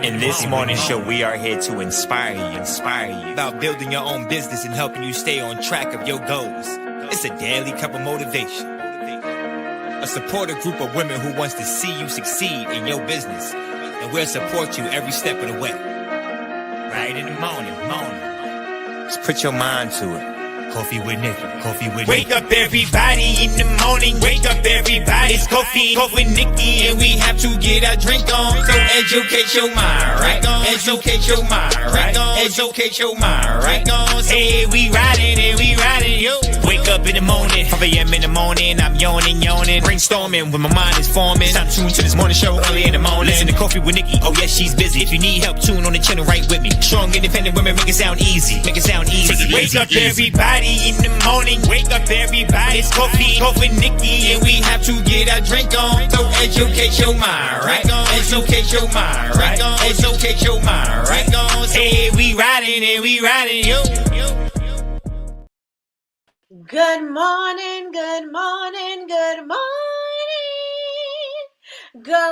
In this morning show, we are here to inspire you about building your own business and helping you stay on track of your goals. It's a daily cup of motivation. A supportive group of women who wants to see you succeed in your business, and we'll support you every step of the way. Right in the morning. Just put your mind to it. Coffee with Nikkie. Wake up everybody in the morning. Wake up everybody. It's coffee with Nikkie, and we have to get our drink on. So educate your mind, right? Educate your mind, right? Educate your mind, right? Hey, we riding, yo. Wake up in the morning, 5 a.m. in the morning. I'm yawning, brainstorming when my mind is forming. Time to tune to this morning show early in the morning. Listen to Coffee with Nikkie. Oh yes, she's busy. If you need help, tune on the channel right with me. Strong, independent women, make it sound easy. Wake up everybody in the morning. Wake up everybody. It's coffee with Nikkie, and we have to get our drink on. So educate your mind, right? Educate your mind, right? Educate your mind, right? Hey, we riding, yo. Good morning. Good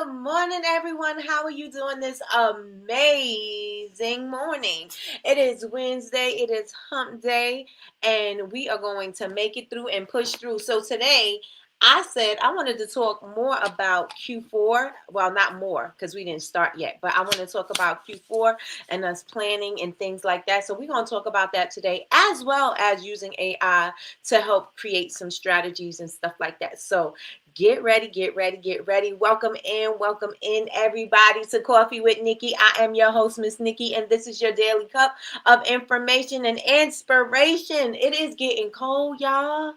morning, everyone. How are you doing this amazing morning? It is Wednesday. It is hump day, and we are going to make it through and push through. So today, I said I wanted to talk more about Q4. Well, not more because we didn't start yet, but I want to talk about Q4 and us planning and things like that. So we're going to talk about that today, as well as using AI to help create some strategies and stuff like that. So get ready. Welcome in, everybody, to Coffee with Nikkie. I am your host, Miss Nikkie, and this is your daily cup of information and inspiration. It is getting cold, y'all.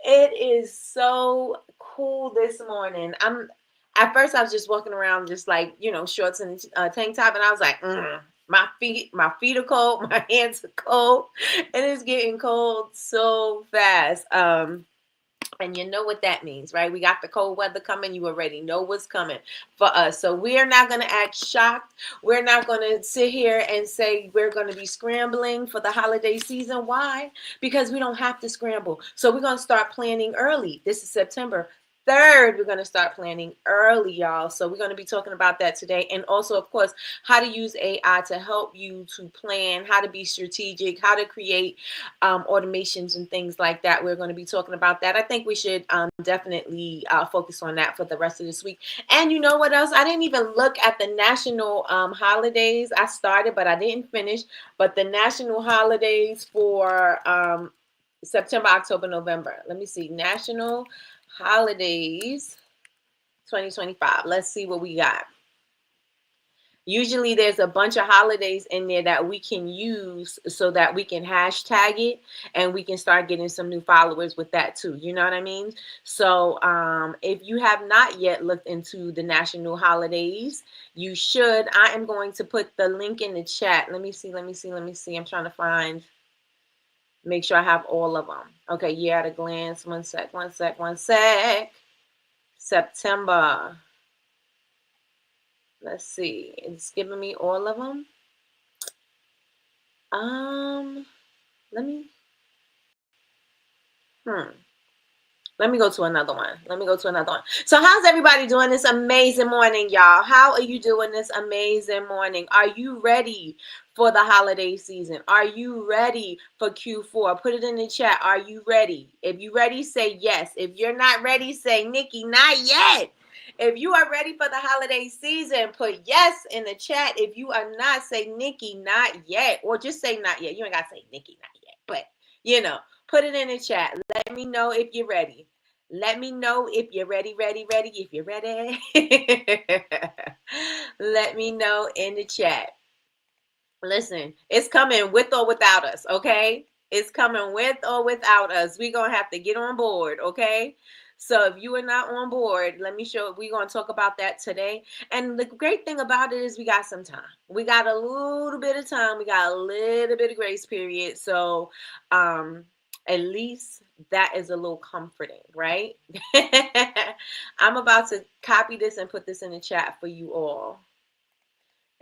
It is so cool this morning. At first I was just walking around just like, shorts and tank top, and I was like, my feet are cold, my hands are cold, and it's getting cold so fast. And you know what that means, right? We got the cold weather coming. You already know what's coming for us. So we're not going to act shocked. We're not going to sit here and say we're going to be scrambling for the holiday season. Why? Because we don't have to scramble. So we're going to start planning early. This is September 3rd. We're going to start planning early, y'all. So we're going to be talking about that today. And also, of course, how to use AI to help you to plan, how to be strategic, how to create automations and things like that. We're going to be talking about that. I think we should definitely focus on that for the rest of this week. And you know what else? I didn't even look at the national holidays. I started, but I didn't finish. But the national holidays for September, October, November. Let me see. National holidays 2025. Let's see what we got. Usually there's a bunch of holidays in there that we can use so that we can hashtag it and we can start getting some new followers with that too. You know what I mean? So if you have not yet looked into the national holidays, you should. I am going to put the link in the chat. Let me see. I'm trying to make sure I have all of them. Okay, yeah, at a glance. One sec. September. Let's see. It's giving me all of them. Let me go to another one. So how's everybody doing this amazing morning, y'all? How are you doing this amazing morning? Are you ready for the holiday season? Are you ready for Q4? Put it in the chat. Are you ready? If you're ready, say yes. If you're not ready, say Nikkie, not yet. If you are ready for the holiday season, put yes in the chat. If you are not, say Nikkie, not yet. Or just say not yet. You ain't got to say Nikkie, not yet. But, put it in the chat. Let me know if you're ready. Let me know if you're ready. If you're ready. Let me know in the chat. Listen, it's coming with or without us, okay? It's coming with or without us. We're going to have to get on board, okay? So if you are not on board, let me show. We're going to talk about that today. And the great thing about it is we got some time. We got a little bit of time. We got a little bit of grace period. So at least that is a little comforting, right? I'm about to copy this and put this in the chat for you all.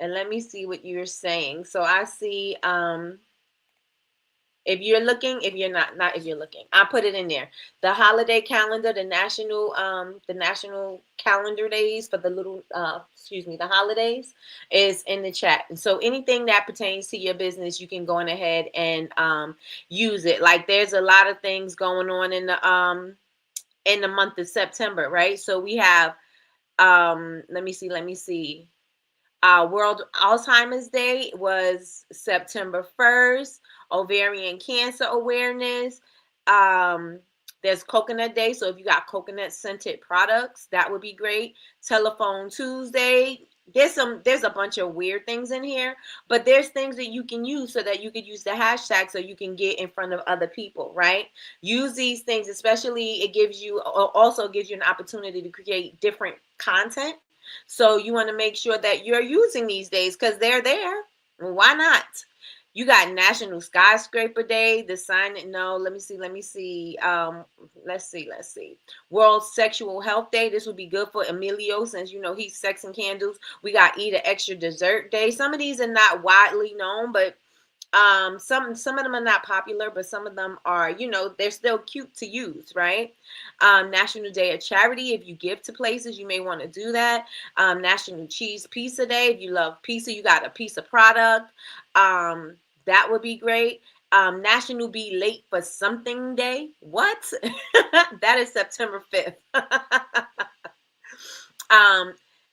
And let me see what you're saying. So I see If you're looking, if you're not if you're looking, I put it in there. The holiday calendar, the national calendar days for the little, the holidays is in the chat. And so anything that pertains to your business, you can go on ahead and use it. Like there's a lot of things going on in the month of September, right? So we have, let me see. World Alzheimer's Day was September 1st. Ovarian cancer awareness. Um, there's Coconut Day. So if you got coconut scented products, that would be great. Telephone Tuesday. There's a bunch of weird things in here, but there's things that you can use so that you could use the hashtag so you can get in front of other people, right? Use these things, especially also gives you an opportunity to create different content. So you want to make sure that you're using these days because they're there. Why not? You got National Skyscraper Day, the sign. No, let me see. Let's see. World Sexual Health Day. This would be good for Emilio since he's sex and candles. We got Eat an Extra Dessert Day. Some of these are not widely known, but some of them are not popular, but some of them are, they're still cute to use, right? National Day of Charity. If you give to places, you may want to do that. National Cheese Pizza Day. If you love pizza, you got a pizza product. That would be great. National Be Late for Something Day. What? That is September 5th.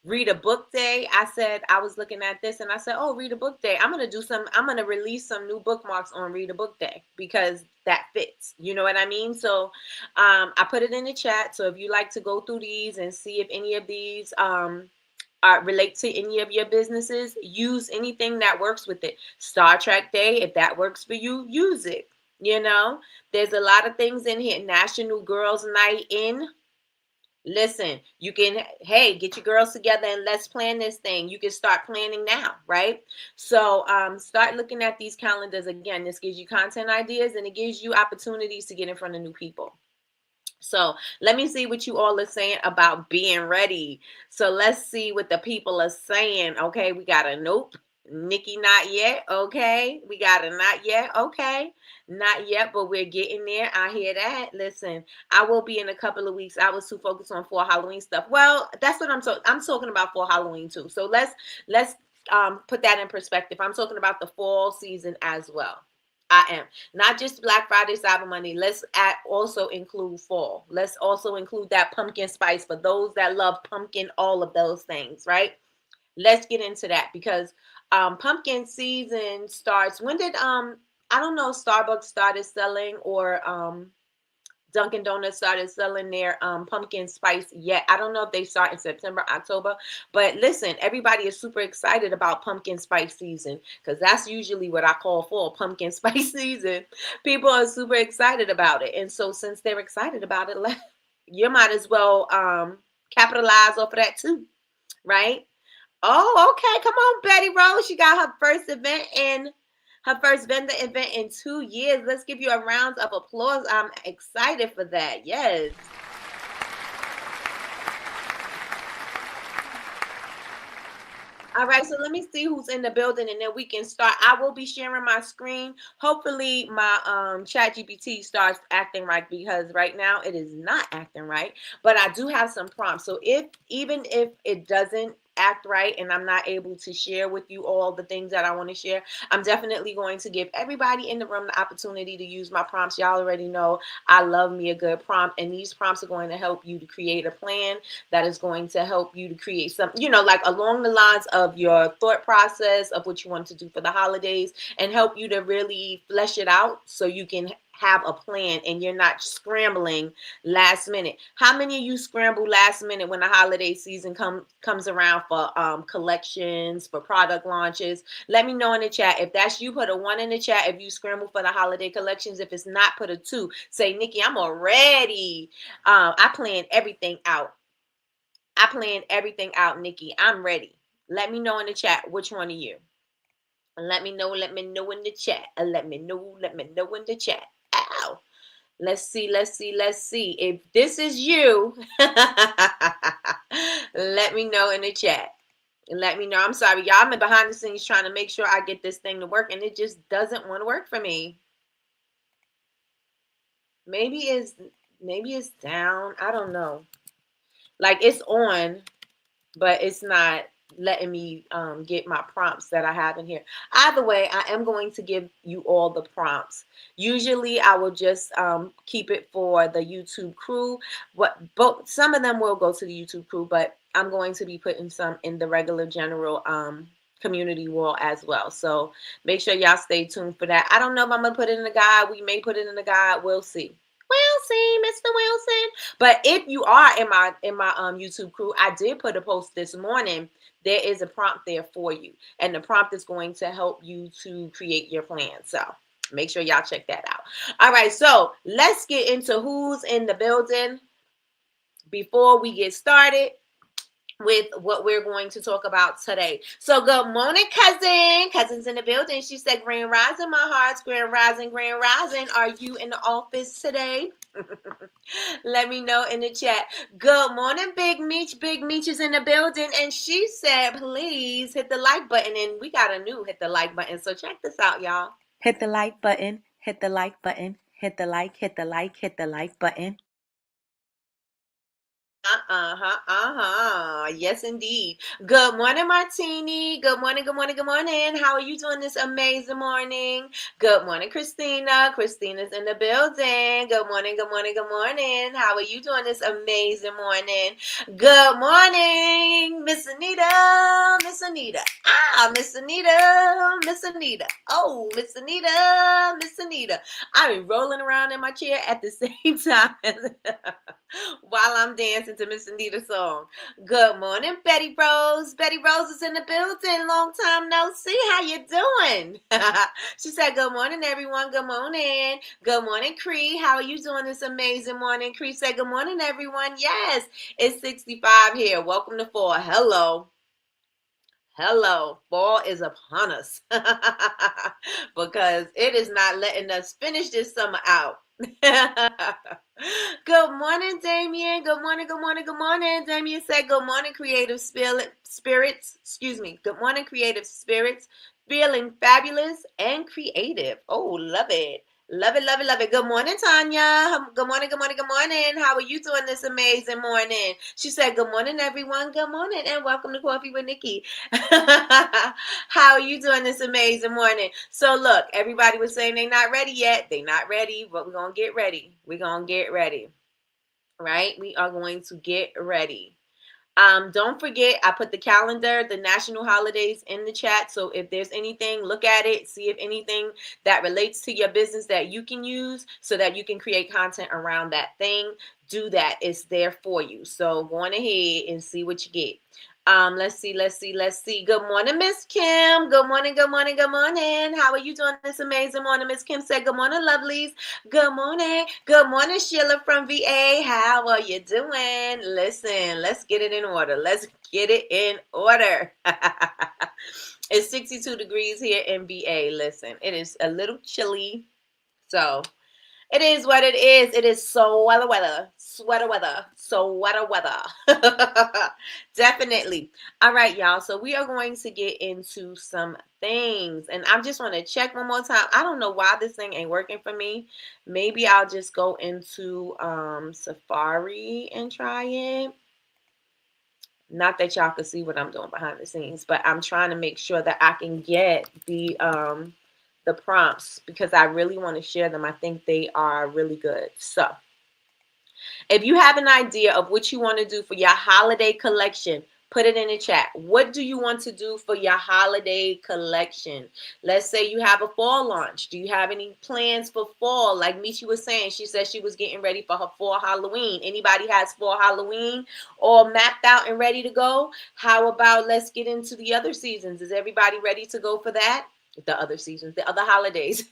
Read a book day. I was looking at this and I said, oh, read a book day. I'm going to release some new bookmarks on read a book day because that fits. You know what I mean? So I put it in the chat. So if you like to go through these and see if any of these relate to any of your businesses, use anything that works with it. Star Trek Day, if that works for you, use it. There's a lot of things in here. National Girls Night In. Listen, you can, hey, get your girls together and let's plan this thing. You can start planning now, right? So start looking at these calendars. Again, this gives you content ideas and it gives you opportunities to get in front of new people. So let me see what you all are saying about being ready. So let's see what the people are saying. Okay, we got a nope. Nikki, not yet. Okay, we got a not yet. Okay, not yet, but we're getting there. I hear that. Listen, I will be in a couple of weeks. I was too focused on fall Halloween stuff. Well, that's what I'm talking about for Halloween too. So let's put that in perspective. I'm talking about the fall season as well. I am not just Black Friday, Cyber Monday. Let's also include fall. Let's also include that pumpkin spice for those that love pumpkin, all of those things, right? Let's get into that because pumpkin season starts. When did I don't know if Starbucks started selling or Dunkin' Donuts started selling their pumpkin spice yet. I don't know if they start in September, October, but listen, everybody is super excited about pumpkin spice season because that's usually what I call fall, pumpkin spice season. People are super excited about it. And so since they're excited about it, you might as well capitalize off of that too, right? Oh, okay. Come on, Betty Rose. She got her first vendor event in 2 years. Let's give you a round of applause. I'm excited for that. Yes. All right, so let me see who's in the building and then we can start. I will be sharing my screen. Hopefully my chat GPT starts acting right because right now it is not acting right. But I do have some prompts. So even if it doesn't act right and I'm not able to share with you all the things that I want to share, I'm definitely going to give everybody in the room the opportunity to use my prompts. Y'all already know I love me a good prompt, and these prompts are going to help you to create a plan that is going to help you to create some, like along the lines of your thought process of what you want to do for the holidays and help you to really flesh it out so you can have a plan and you're not scrambling last minute. How many of you scramble last minute when the holiday season comes around for collections, for product launches? Let me know in the chat. If that's you, put a 1 in the chat if you scramble for the holiday collections. If it's not, put a 2. Say, Nikki, I'm already. I plan everything out. Nikki. I'm ready. Let me know in the chat which one of you. Let me know in the chat. Let me know in the chat. Ow. Let's see. If this is you, let me know in the chat. Let me know. I'm sorry, y'all. I'm behind the scenes trying to make sure I get this thing to work, and it just doesn't want to work for me. maybe it's down. I don't know. Like it's on, but it's not letting me get my prompts that I have in here. Either way, I am going to give you all the prompts. Usually, I will just keep it for the YouTube crew. But some of them will go to the YouTube crew, but I'm going to be putting some in the regular general community world as well. So make sure y'all stay tuned for that. I don't know if I'm gonna put it in the guide. We may put it in the guide. We'll see. We'll see, Mr. Wilson. But if you are in my YouTube crew, I did put a post this morning. There is a prompt there for you, and the prompt is going to help you to create your plan. So make sure y'all check that out. All right, so let's get into who's in the building before we get started with what we're going to talk about today. So good morning, cousin. Cousin's in the building. She said, Grand Rising, my hearts. Grand Rising, Grand Rising. Are you in the office today? Let me know in the chat. Good morning, Big Meech. Big Meech is in the building. And she said, please hit the like button. And we got a new hit the like button. So check this out, y'all. Hit the like button. Hit the like button. Hit the like, hit the like, hit the like button. Yes, indeed. Good morning, Martini. Good morning, good morning, good morning. How are you doing this amazing morning? Good morning, Christina. Christina's in the building. Good morning, good morning, good morning. How are you doing this amazing morning? Good morning, Miss Anita. Miss Anita. Miss Anita. Miss Anita. Oh, Miss Anita. Miss Anita. I'm rolling around in my chair at the same time while I'm dancing to Miss Anita's song. Good morning, Betty Rose. Betty Rose is in the building. Long time no see. How you doing? She said, good morning, everyone. Good morning. Good morning, Cree. How are you doing this amazing morning? Cree said, good morning, everyone. Yes, it's 65 here. Welcome to fall. Hello. Hello, fall is upon us because it is not letting us finish this summer out. Good morning, Damien. Good morning, good morning, good morning. Damien said, good morning, creative spirits. Excuse me. Good morning, creative spirits. Feeling fabulous and creative. Oh, love it. Love it, love it, love it. Good morning, Tanya. Good morning, good morning, good morning. How are you doing this amazing morning? She said, good morning, everyone. Good morning, and welcome to Coffee with Nikki. How are you doing this amazing morning? So look, everybody was saying they're not ready yet. They're not ready, but we're going to get ready. We're going to get ready, right? We are going to get ready. Don't forget, I put the calendar, the national holidays in the chat. So if there's anything, look at it, see if anything that relates to your business that you can use so that you can create content around that thing. Do that. It's there for you. So go on ahead and see what you get. Let's see. Good morning, Miss Kim. Good morning, good morning, good morning. How are you doing this amazing morning? Miss Kim said, good morning, lovelies. Good morning. Good morning, Sheila from VA. How are you doing? Listen, let's get it in order. Let's get it in order. It's 62 degrees here in VA. Listen, it is a little chilly. So it is what it is. It is sweater weather. Definitely. All right, y'all. So we are going to get into some things. And I just want to check one more time. I don't know why this thing ain't working for me. Maybe I'll just go into Safari and try it. Not that y'all can see what I'm doing behind the scenes, but I'm trying to make sure that I can get the prompts because I really want to share them. I think they are really good. So if you have an idea of what you want to do for your holiday collection, put it in the chat. What do you want to do for your holiday collection? Let's say you have a fall launch. Do you have any plans for fall? Like Michi was saying, she said she was getting ready for her fall Halloween. Anybody has fall Halloween all mapped out and ready to go? How about let's get into the other seasons? Is everybody ready to go for that? The other seasons, the other holidays.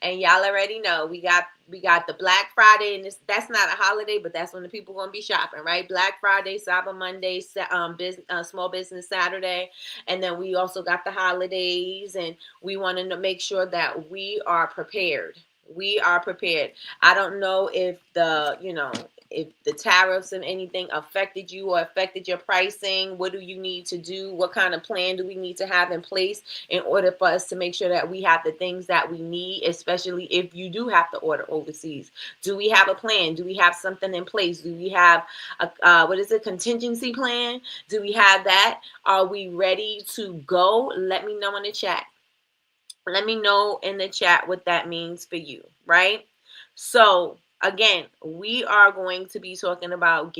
And y'all already know we got the Black Friday, and that's not a holiday, but that's when the people gonna be shopping, right? Black Friday, Cyber Monday, Small Business Saturday, and then we also got the holidays, and we want to make sure that we are prepared. We are prepared. I don't know if if the tariffs and anything affected you or affected your pricing. What do you need to do? What kind of plan do we need to have in place in order for us to make sure that we have the things that we need, especially if you do have to order overseas? Do we have a plan? Do we have something in place? Do we have a contingency plan? Do we have that? Are we ready to go? Let me know in the chat. Let me know in the chat what that means for you, right? So again, we are going to be talking about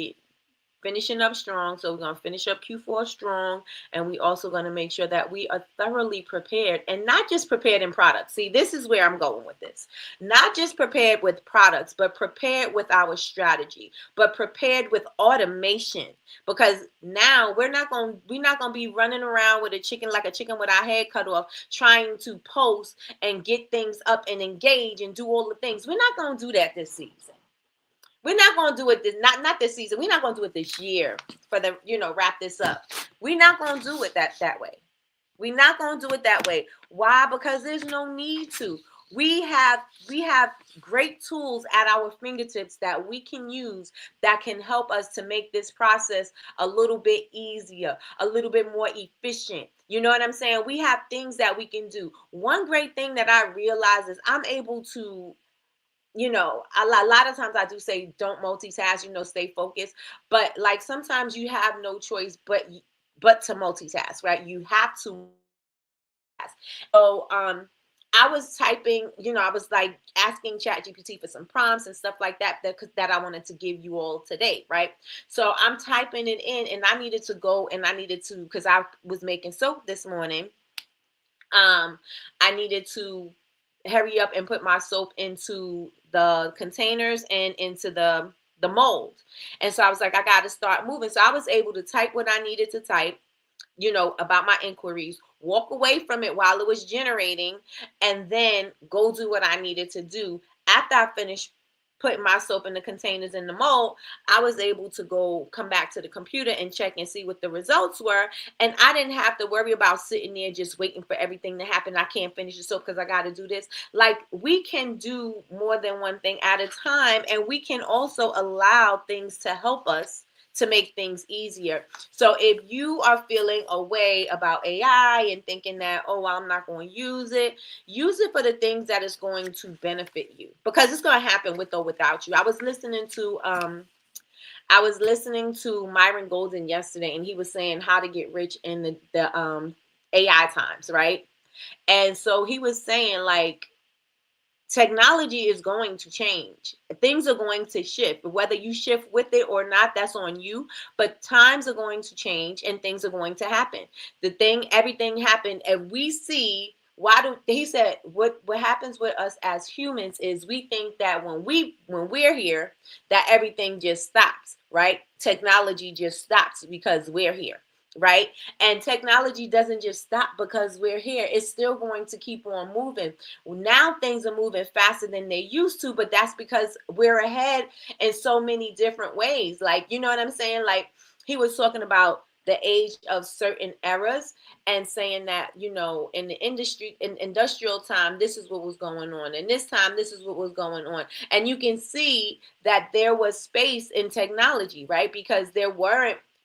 finishing up strong. So we're going to finish up Q4 strong. And we also going to make sure that we are thoroughly prepared, and not just prepared in products. See, this is where I'm going with this. Not just prepared with products, but prepared with our strategy, but prepared with automation. Because now we're not going to be running around with a chicken with our head cut off, trying to post and get things up and engage and do all the things. We're not going to do that this season. We're not going to do it not this season. We're not going to do it this year for the, wrap this up. We're not going to do it that way. We're not going to do it that way. Why? Because there's no need to. We have great tools at our fingertips that we can use that can help us to make this process a little bit easier, a little bit more efficient. You know what I'm saying? We have things that we can do. One great thing that I realize is I'm able to, a lot of times I do say don't multitask, stay focused. But like sometimes you have no choice but to multitask, right? You have to. So I was typing, I was like asking ChatGPT for some prompts and stuff like that I wanted to give you all today, right? So I'm typing it in, and I needed to, because I was making soap this morning. I needed to hurry up and put my soap into the containers and into the mold. And so I was like, I got to start moving. So I was able to type what I needed to type, about my inquiries, walk away from it while it was generating, and then go do what I needed to do. After I finished putting my soap in the containers in the mold, I was able to come back to the computer and check and see what the results were. And I didn't have to worry about sitting there just waiting for everything to happen. I can't finish the soap because I got to do this. Like, we can do more than one thing at a time, and we can also allow things to help us to make things easier. So if you are feeling a way about AI and thinking that, oh, well, I'm not going to use it for the things that is going to benefit you, because it's going to happen with or without you. I was listening to Myron Golden yesterday, and he was saying how to get rich in the AI times, right? And so he was saying, like, technology is going to change. Things are going to shift. Whether you shift with it or not, that's on you. But times are going to change and things are going to happen. Everything happened, and we see he said what happens with us as humans is we think that when we're here, that everything just stops, right? Technology just stops because we're here. Right? And technology doesn't just stop because we're here. It's still going to keep on moving. Now things are moving faster than they used to, but that's because we're ahead in so many different ways. Like, you know what I'm saying? Like, he was talking about the age of certain eras and saying that, in the industrial time, this is what was going on. And this time, this is what was going on. And you can see that there was space in technology, right? Because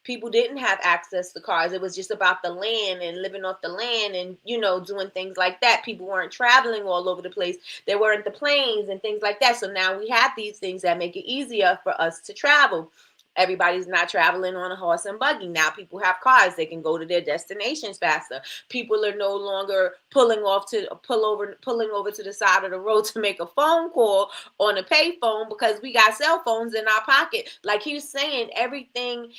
people didn't have access to cars. It was just about the land and living off the land and, doing things like that. People weren't traveling all over the place. There weren't the planes and things like that. So now we have these things that make it easier for us to travel. Everybody's not traveling on a horse and buggy. Now people have cars. They can go to their destinations faster. People are no longer pulling over to the side of the road to make a phone call on a pay phone because we got cell phones in our pocket. Like he was saying, everything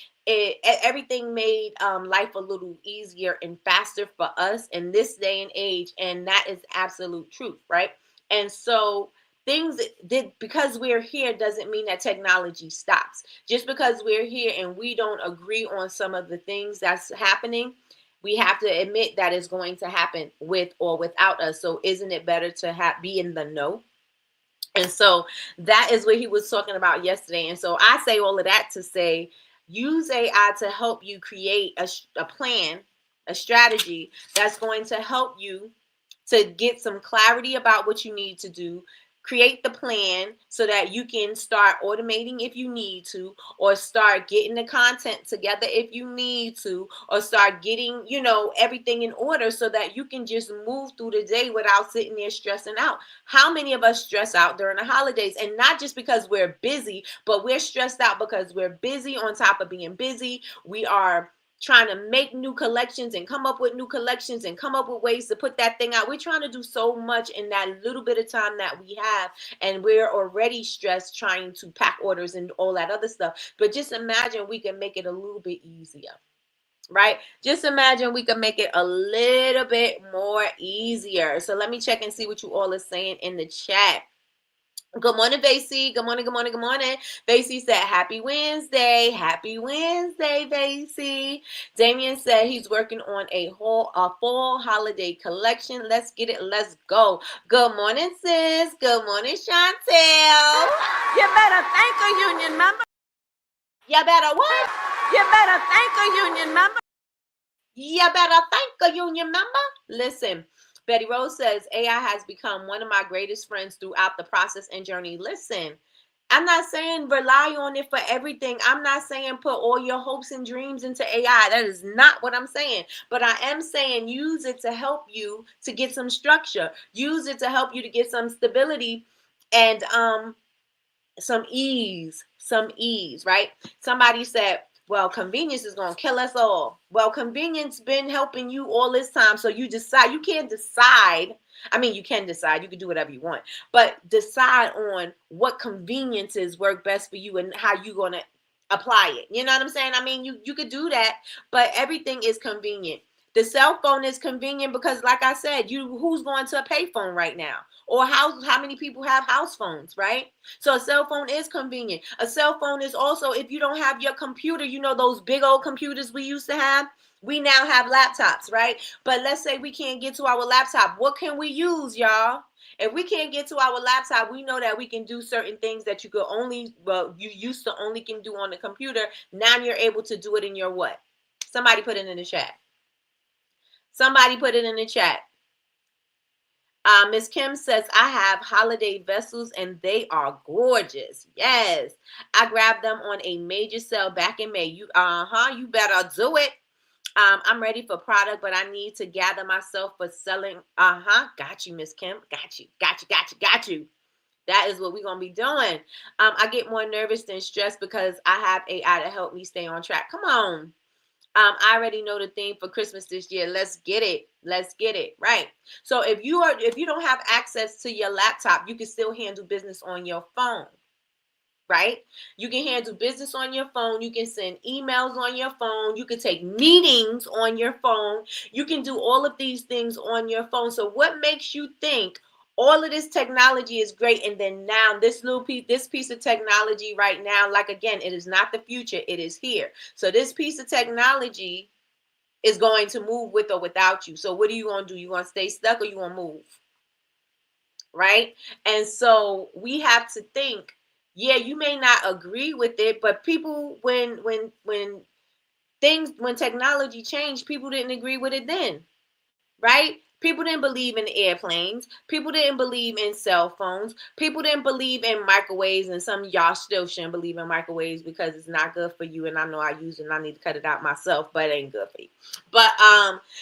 made life a little easier and faster for us in this day and age. And that is absolute truth, right? And so because we're here doesn't mean that technology stops. Just because we're here and we don't agree on some of the things that's happening, we have to admit that it's going to happen with or without us. So isn't it better to be in the know? And so that is what he was talking about yesterday. And so I say all of that to say, use AI to help you create a plan, a strategy that's going to help you to get some clarity about what you need to do, create the plan so that you can start automating if you need to, or start getting the content together if you need to, or start getting, everything in order so that you can just move through the day without sitting there stressing out. How many of us stress out during the holidays? And not just because we're busy, but we're stressed out because we're busy on top of being busy. We are trying to make new collections and come up with new collections and come up with ways to put that thing out. We're trying to do so much in that little bit of time that we have, and we're already stressed trying to pack orders and all that other stuff. But just imagine we can make it a little bit easier, right? Just imagine we can make it a little bit more easier. So let me check and see what you all are saying in the chat. Good morning, Vasey. Good morning, good morning, good morning. Vasey said, Happy Wednesday. Happy Wednesday, Vasey. Damien said he's working on a fall holiday collection. Let's get it. Let's go. Good morning, sis. Good morning, Chantel. You better thank a union member. You better what? You better thank a union member. You better thank a union member. Listen. Betty Rose says, AI has become one of my greatest friends throughout the process and journey. Listen, I'm not saying rely on it for everything. I'm not saying put all your hopes and dreams into AI. That is not what I'm saying. But I am saying use it to help you to get some structure. Use it to help you to get some stability and some ease, right? Somebody said, well, convenience is going to kill us all. Well, convenience been helping you all this time. So you can't decide. I mean, you can decide, you can do whatever you want, but decide on what conveniences work best for you and how you're going to apply it. You know what I'm saying? I mean, you could do that, but everything is convenient. The cell phone is convenient because, like I said, who's going to a payphone right now? Or how many people have house phones, right? So a cell phone is convenient. A cell phone is also, if you don't have your computer, those big old computers we used to have, we now have laptops, right? But let's say we can't get to our laptop. What can we use, y'all? If we can't get to our laptop, we know that we can do certain things that you used to only can do on the computer. Now you're able to do it in your what? Somebody put it in the chat. Somebody put it in the chat. Miss Kim says, I have holiday vessels and they are gorgeous. Yes. I grabbed them on a major sale back in May. You better do it. I'm ready for product, but I need to gather myself for selling. Got you, Miss Kim. Got you. That is what we're going to be doing. I get more nervous than stressed because I have AI to help me stay on track. Come on. I already know the theme for Christmas this year. Let's get it. Right. So if you don't have access to your laptop, you can still handle business on your phone. Right? You can handle business on your phone. You can send emails on your phone. You can take meetings on your phone. You can do all of these things on your phone. So what makes you think all of this technology is great, and then now this piece of technology right now, like, again, it is not the future, it is here. So this piece of technology is going to move with or without you. So what are you going to do? You going to stay stuck or you going to move? Right? And so we have to think, yeah, you may not agree with it, but people, when technology changed, people didn't agree with it then. Right? People didn't believe in airplanes. People didn't believe in cell phones. People didn't believe in microwaves. And some of y'all still shouldn't believe in microwaves because it's not good for you. And I know I use it and I need to cut it out myself, but it ain't good for you. But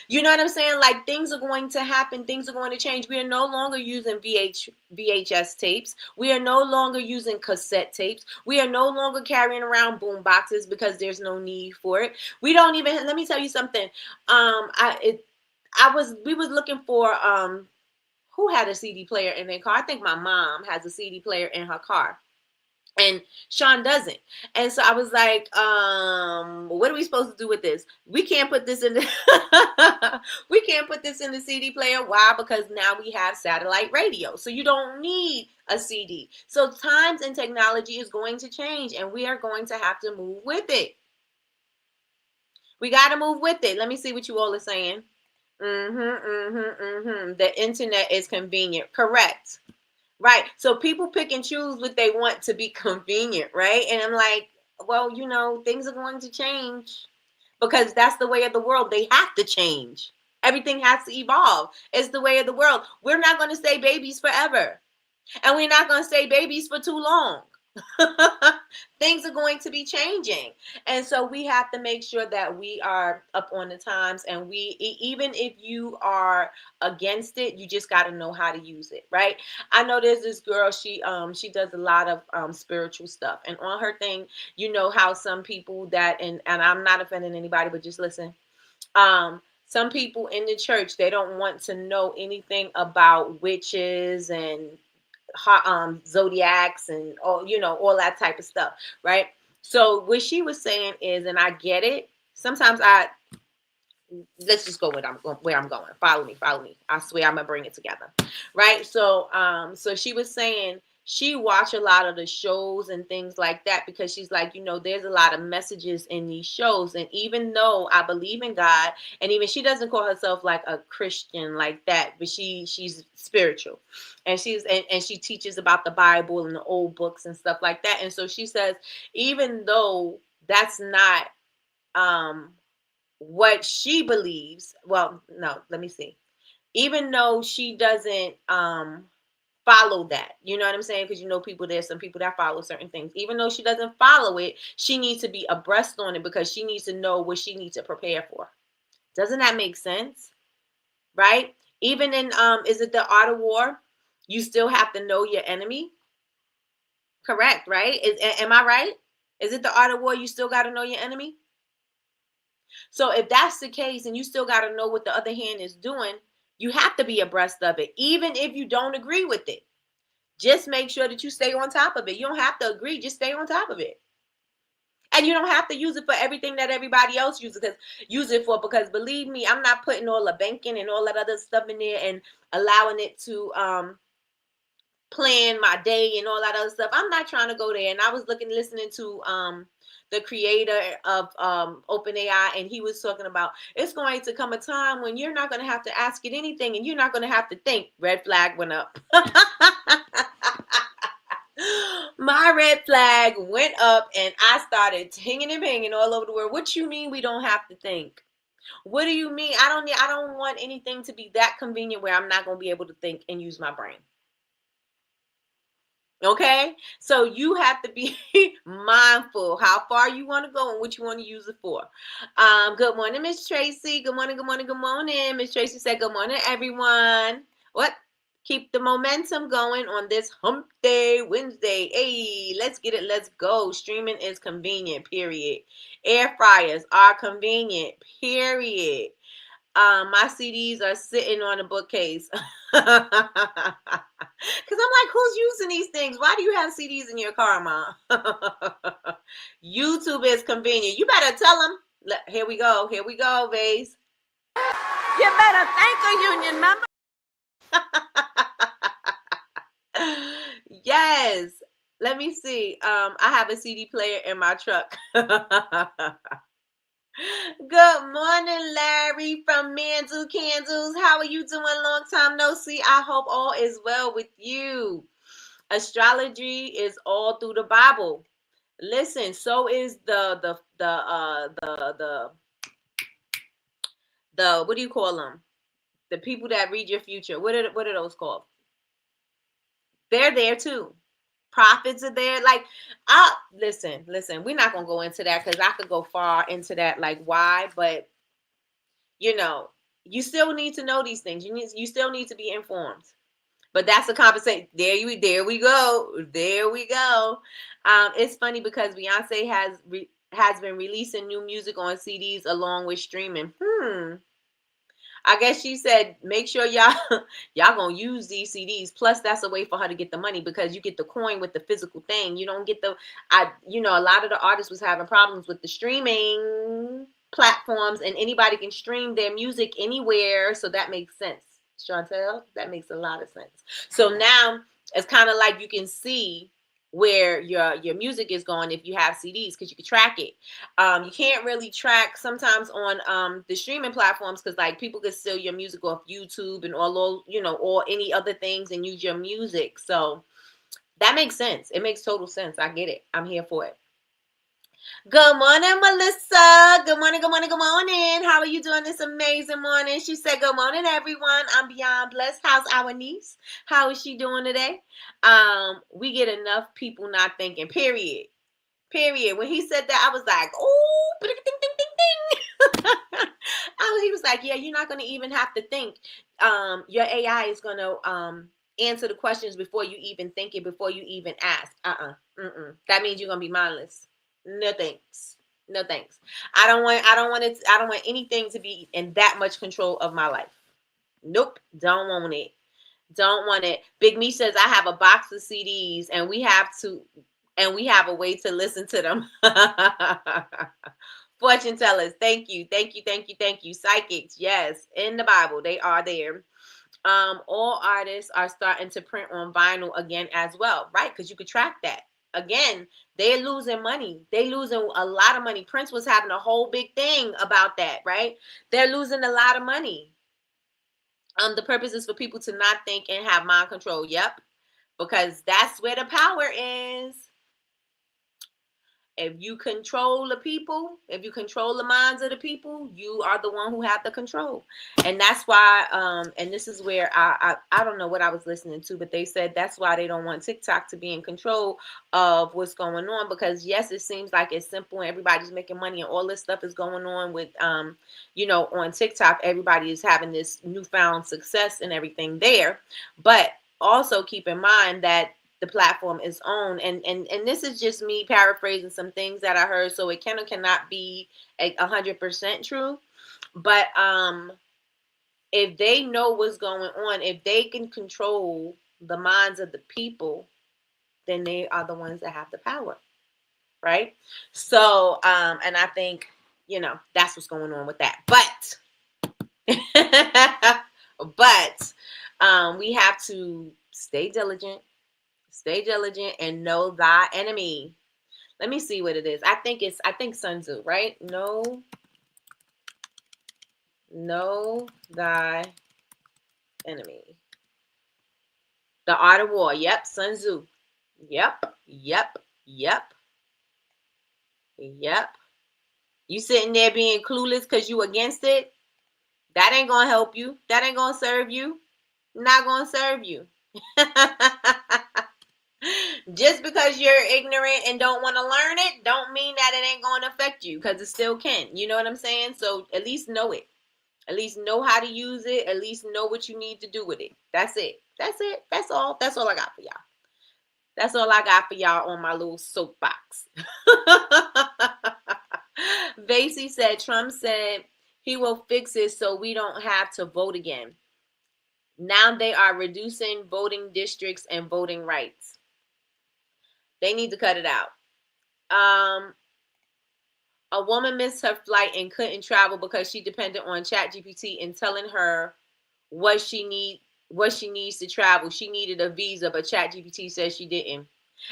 you know what I'm saying? Like, things are going to happen. Things are going to change. We are no longer using VHS tapes. We are no longer using cassette tapes. We are no longer carrying around boom boxes because there's no need for it. We don't even, let me tell you something. We was looking for who had a CD player in their car. I think my mom has a CD player in her car, and Sean doesn't. And so I was like, what are we supposed to do with this? We can't put this in the we can't put this in the CD player. Why? Because now we have satellite radio, so you don't need a CD. So times and technology is going to change, and we are going to have to move with it. We got to move with it. Let me see what you all are saying. The internet is convenient. Correct. Right. So people pick and choose what they want to be convenient, right? And I'm like, well, things are going to change because that's the way of the world. They have to change. Everything has to evolve. It's the way of the world. We're not going to stay babies forever. And we're not going to stay babies for too long. Things are going to be changing, and so we have to make sure that we are up on the times, and even if you are against it, you just got to know how to use it, right? I know there's this girl, she does a lot of spiritual stuff, and on her thing, you know how some people that, and I'm not offending anybody, but just listen. Some people in the church, they don't want to know anything about witches and zodiacs and all that type of stuff, right? So what she was saying is, and I get it, sometimes let's just go where I'm going. Follow me. I swear I'm gonna bring it together, right? So she was saying she watched a lot of the shows and things like that because she's like, there's a lot of messages in these shows, and even though I believe in God, and even she doesn't call herself like a Christian like that, but she's spiritual, and and she teaches about the Bible and the old books and stuff like that, and so she says even though that's not what she believes, well, no, let me see, even though she doesn't follow that, you know what I'm saying, because there's some people that follow certain things, even though she doesn't follow it, she needs to be abreast on it because she needs to know what she needs to prepare for. Doesn't that make sense? Right? Even in is it the Art of War, you still have to know your enemy. Correct, right? Am I right? Is it the Art of War, you still got to know your enemy? So if that's the case and you still got to know what the other hand is doing, you have to be abreast of it, even if you don't agree with it. Just make sure that you stay on top of it. You don't have to agree, just stay on top of it. And you don't have to use it for everything that everybody else use it for, because believe me, I'm not putting all the banking and all that other stuff in there and allowing it to plan my day and all that other stuff. I'm not trying to go there. And I was listening to the creator of OpenAI, and he was talking about it's going to come a time when you're not going to have to ask it anything, and you're not going to have to think. Red flag went up. My red flag went up, and I started hanging and banging all over the world. What you mean we don't have to think? What do you mean? I don't want anything to be that convenient where I'm not going to be able to think and use my brain. Okay, so you have to be mindful how far you want to go and what you want to use it for. Good morning, Miss Tracy. Good morning. Miss Tracy said, "Good morning, everyone." What? Keep the momentum going on this Hump Day Wednesday. Hey, let's get it. Let's go. Streaming is convenient. Period. Air fryers are convenient. Period. My CDs are sitting on a bookcase. Because I'm like, who's using these things? Why do you have CDs in your car, Mom? YouTube is convenient. You better tell them. Here we go, Vase. You better thank a union member. Yes. Let me see. I have a CD player in my truck. Good morning, Larry from Mandu Candles. How are you doing? Long time no see. I hope all is well with you. Astrology is all through the Bible. Listen, so is the what do you call them? The people that read your future. What are those called? They're there too. Prophets are there. Like, listen, we're not gonna go into that because I could go far into that, like why, but you still need to know these things. You still need to be informed. But that's a conversation. There we go. It's funny because Beyonce has been releasing new music on CDs along with streaming. I guess she said, make sure y'all gonna use these CDs. Plus, that's a way for her to get the money because you get the coin with the physical thing. You don't get a lot of the artists was having problems with the streaming platforms, and anybody can stream their music anywhere. So that makes sense. Chantel, that makes a lot of sense. So now it's kind of like you can see where your music is going if you have CDs because you can track it. You can't really track sometimes on the streaming platforms because like people can steal your music off YouTube and all or any other things and use your music. So that makes sense. It makes total sense. I get it. I'm here for it. Good morning, Melissa. Good morning, good morning, good morning. How are you doing this amazing morning? She said, good morning, everyone. I'm beyond blessed. How's our niece? How is she doing today? We get enough people not thinking, period. Period. When he said that, I was like, oh, ding, ding, ding, ding. He was like, yeah, you're not going to even have to think. Your AI is going to answer the questions before you even think it, before you even ask. That means you're going to be mindless. No thanks. No thanks. I don't want anything to be in that much control of my life. Nope. Don't want it. Don't want it. Big Me says I have a box of CDs and we have a way to listen to them. Fortune tellers, thank you. Psychics, yes, in the Bible, they are there. All artists are starting to print on vinyl again as well, right? Because you could track that. Again, they're losing money. They're losing a lot of money. Prince was having a whole big thing about that, right? They're losing a lot of money. The purpose is for people to not think and have mind control. Yep. Because that's where the power is. If you control the people, if you control the minds of the people, you are the one who have the control. And that's why, and this is where I don't know what I was listening to, but they said that's why they don't want TikTok to be in control of what's going on. Because yes, it seems like it's simple and everybody's making money and all this stuff is going on with, on TikTok. Everybody is having this newfound success and everything there. But also keep in mind that the platform is owned, and this is just me paraphrasing some things that I heard, so it cannot be 100% true. But if they know what's going on, if they can control the minds of the people, then they are the ones that have the power, right? So and I think that's what's going on with that. But we have to stay diligent and know thy enemy. Let me see what it is. I think Sun Tzu, right? Know thy enemy. The Art of War. Yep, Sun Tzu. Yep. You sitting there being clueless because you against it? That ain't gonna help you. That ain't gonna serve you. Not gonna serve you. Just because you're ignorant and don't want to learn it, don't mean that it ain't going to affect you, because it still can. You know what I'm saying? So at least know it. At least know how to use it. At least know what you need to do with it. That's it. That's all. That's all I got for y'all. That's all I got for y'all on my little soapbox. Vasey said, Trump said he will fix it so we don't have to vote again. Now they are reducing voting districts and voting rights. They need to cut it out. A woman missed her flight and couldn't travel because she depended on ChatGPT in telling her what she needs to travel. She needed a visa, but ChatGPT says she didn't.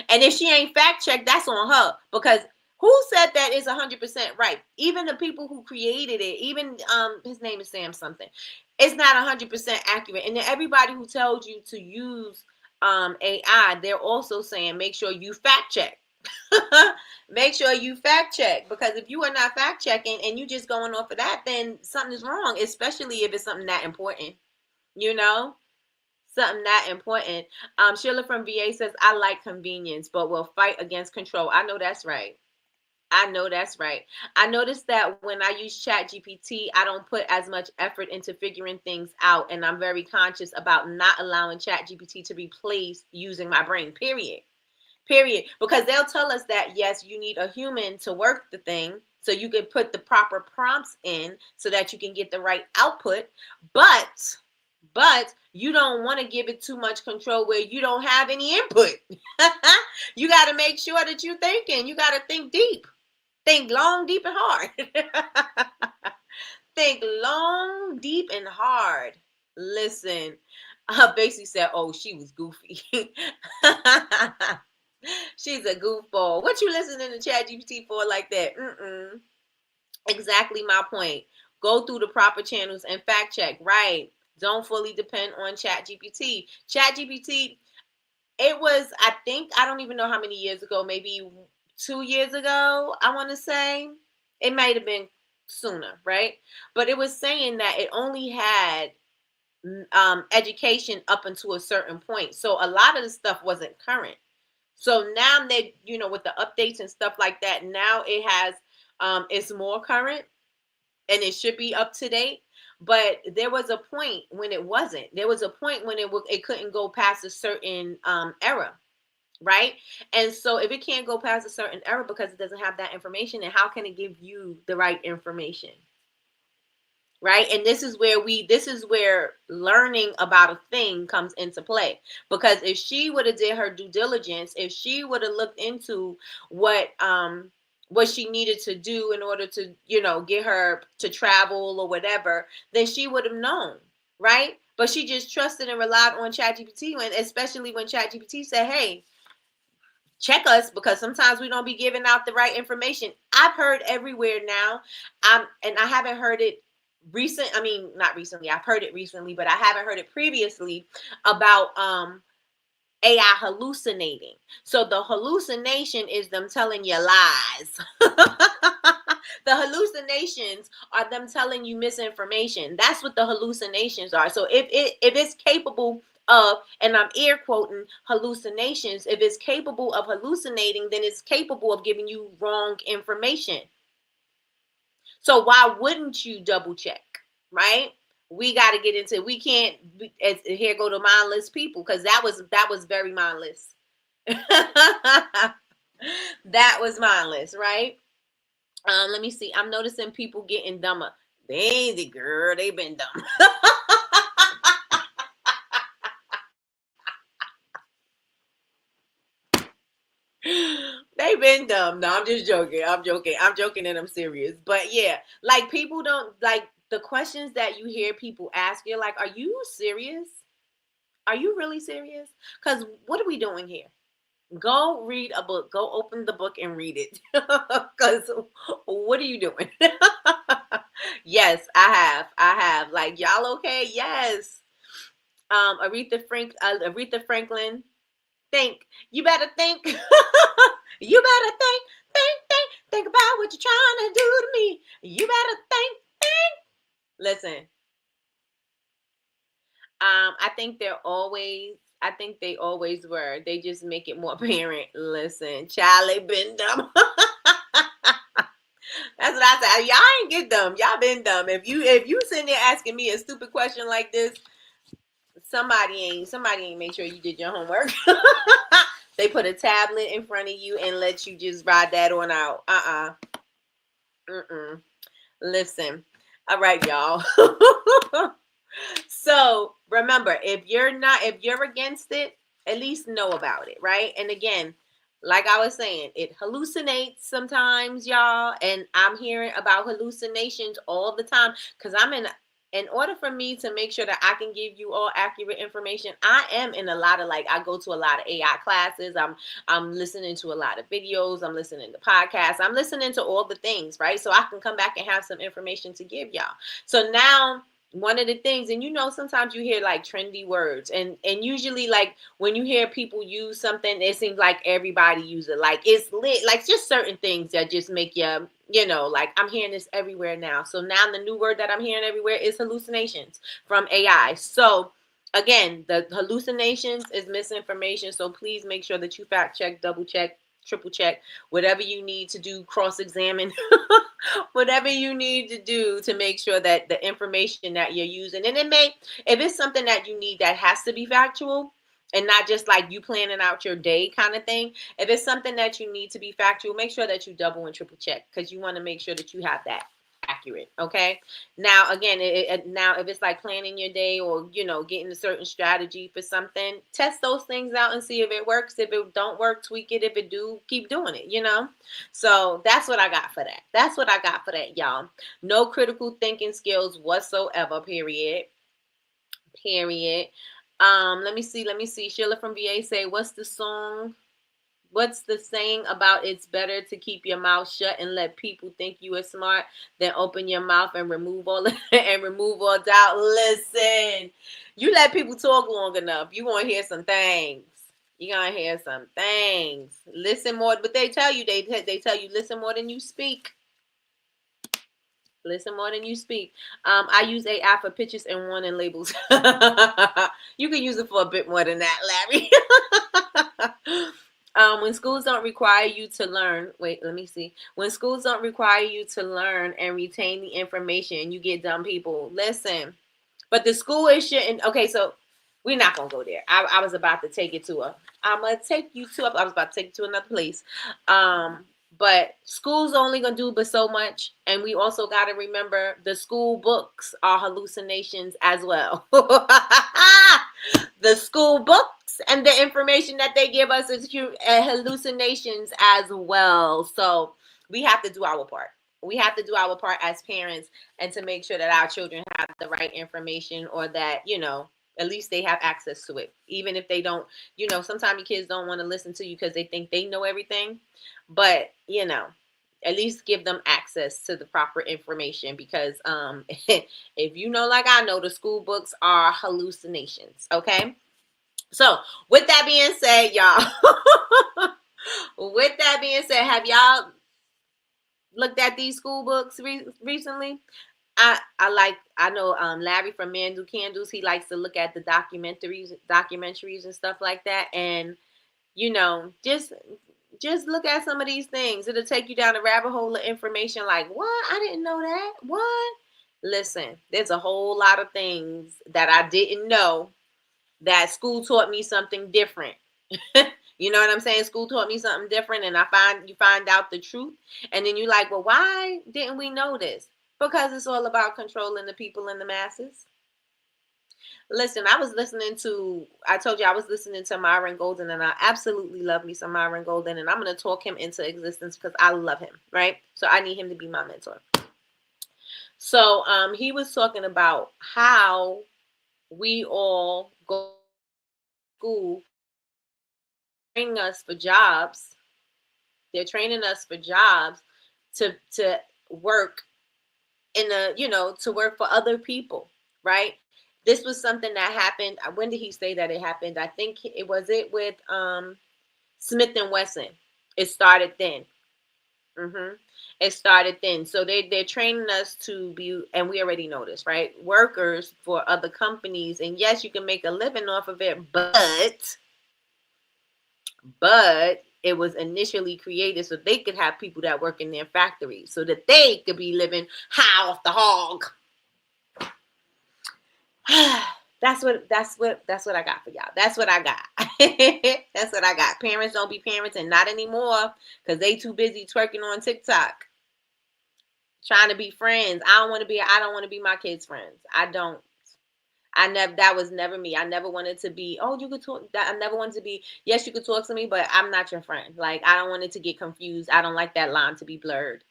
And if she ain't fact checked, that's on her, because who said that is 100% right? Even the people who created it, even his name is Sam something. It's not 100% accurate. And then everybody who tells you to use AI, they're also saying make sure you fact check. Make sure you fact check, because if you are not fact checking and you just going off of that, then something is wrong, especially if it's something that important, something that important. Sheila from VA says, I like convenience, but will fight against control. I know that's right. I noticed that when I use ChatGPT, I don't put as much effort into figuring things out, and I'm very conscious about not allowing ChatGPT to replace using my brain, period. Because they'll tell us that, yes, you need a human to work the thing so you can put the proper prompts in so that you can get the right output. But you don't want to give it too much control where you don't have any input. You got to make sure that you're thinking. You got to think deep. Think long, deep, and hard. Think long, deep, and hard. Listen, Basically said, oh, she was goofy. She's a goofball. What you listening to ChatGPT for like that? Exactly my point. Go through the proper channels and fact check. Right. Don't fully depend on ChatGPT. ChatGPT, it was, I think, I don't even know how many years ago, maybe 2 years ago, I want to say. It might have been sooner, right? But it was saying that it only had education up until a certain point. So a lot of the stuff wasn't current. So now they, with the updates and stuff like that, now it has, it's more current and it should be up to date. But there was a point when it wasn't. There was a point when it couldn't go past a certain era, right? And so if it can't go past a certain era because it doesn't have that information, then how can it give you the right information? Right? And this is where learning about a thing comes into play. Because if she would have did her due diligence, if she would have looked into what she needed to do in order to, get her to travel or whatever, then she would have known, right? But she just trusted and relied on ChatGPT, and especially when ChatGPT said, "Hey, check us," because sometimes we don't be giving out the right information. I've heard everywhere now, and I haven't heard it not recently. I've heard it recently, but I haven't heard it previously about AI hallucinating. So the hallucination is them telling you lies. The hallucinations are them telling you misinformation. That's what the hallucinations are. So if it's capable of, and I'm air quoting hallucinations, if it's capable of hallucinating, then it's capable of giving you wrong information. So why wouldn't you double check, right? We got to get into, we can't, here go to mindless people, because that was very mindless. That was mindless, right? Let me see. I'm noticing people getting dumber. They ain't the girl, they been dumb. They've been dumb. No, I'm just joking. I'm joking and I'm serious. But yeah, like people don't like the questions that you hear people ask. You're like, are you serious? Are you really serious? Because what are we doing here? Go read a book. Go open the book and read it. Because what are you doing? Yes, I have. Like, y'all okay? Yes. Aretha Franklin. Think. You better think. You better think about what you're trying to do to me. You better think. Listen, I think they always were. They just make it more apparent. Listen, Charlie been dumb. That's what I said. Y'all ain't get dumb. Y'all been dumb. If you sitting there asking me a stupid question like this, somebody ain't make sure you did your homework. They put a tablet in front of you and let you just ride that on out. Listen. All right, y'all. So remember, if you're against it, at least know about it, right? And again, like I was saying, it hallucinates sometimes, y'all. And I'm hearing about hallucinations all the time because in order for me to make sure that I can give you all accurate information, I am in a lot of, I go to a lot of AI classes. I'm listening to a lot of videos. I'm listening to podcasts. I'm listening to all the things, right? So I can come back and have some information to give y'all. So now, one of the things, and sometimes you hear like trendy words, and usually like when you hear people use something, it seems like everybody use it. Like it's lit, like just certain things that just make you, like I'm hearing this everywhere now. So now the new word that I'm hearing everywhere is hallucinations from AI. So again, the hallucinations is misinformation. So please make sure that you fact check, double check, triple check, whatever you need to do, cross-examine, whatever you need to do to make sure that the information that you're using, and if it's something that you need that has to be factual and not just like you planning out your day kind of thing, if it's something that you need to be factual, make sure that you double and triple check, because you want to make sure that you have that accurate. Okay. Now, again, now if it's like planning your day or, getting a certain strategy for something, test those things out and see if it works. If it don't work, tweak it. If it do, keep doing it, So that's what I got for that. Y'all. No critical thinking skills whatsoever, period. Let me see. Sheila from VA say, what's the song? What's the saying about it's better to keep your mouth shut and let people think you are smart than open your mouth and remove all doubt? Listen, you let people talk long enough, you won't hear some things. You're gonna hear some things. Listen more, but they tell you they tell you listen more than you speak. Listen more than you speak. I use AI for pictures and warning labels. You can use it for a bit more than that, Larry. When schools don't require you to learn, wait, let me see. When schools don't require you to learn and retain the information, you get dumb people. Listen, but the school is shouldn't. Okay, so we're not gonna go there. I was about to take it to a. I'm gonna take you to. I was about to take you to another place. But school's only gonna do but so much, and we also got to remember the school books are hallucinations as well. The school books and the information that they give us is hallucinations as well. So we have to do our part. We have to do our part as parents and to make sure that our children have the right information, or that, at least they have access to it. Even if they don't, sometimes your kids don't want to listen to you because they think they know everything. But, at least give them access to the proper information, because if you know, like I know, the school books are hallucinations. Okay. So with that being said, y'all, have y'all looked at these school books recently? I know Larry from Man Do Candles, he likes to look at the documentaries and stuff like that. And just look at some of these things. It'll take you down a rabbit hole of information like, what? I didn't know that. What? Listen, there's a whole lot of things that I didn't know, that school taught me something different. You know what I'm saying? School taught me something different, and you find out the truth, and then you're like, well, why didn't we know this? Because it's all about controlling the people and the masses. Listen, I told you I was listening to Myron Golden, and I absolutely love me some Myron Golden, and I'm going to talk him into existence because I love him, right? So I need him to be my mentor. So he was talking about how we all go to school, training us for jobs. They're training us for jobs to work to work for other people, right? This was something that happened. When did he say that it happened? I think it was with Smith and Wesson. It started then. It started then. So they're training us to be, and we already know this, right? Workers for other companies. And yes, you can make a living off of it, but it was initially created so they could have people that work in their factories, so that they could be living high off the hog. That's what I got for y'all. That's what I got. That's what I got. Parents don't be parents, and not anymore, because they too busy twerking on TikTok, trying to be friends. I don't want to be my kids' friends. That was never me. I never wanted to be, oh, you could talk. I never wanted to be, yes, you could talk to me, but I'm not your friend. Like, I don't want it to get confused. I don't like that line to be blurred.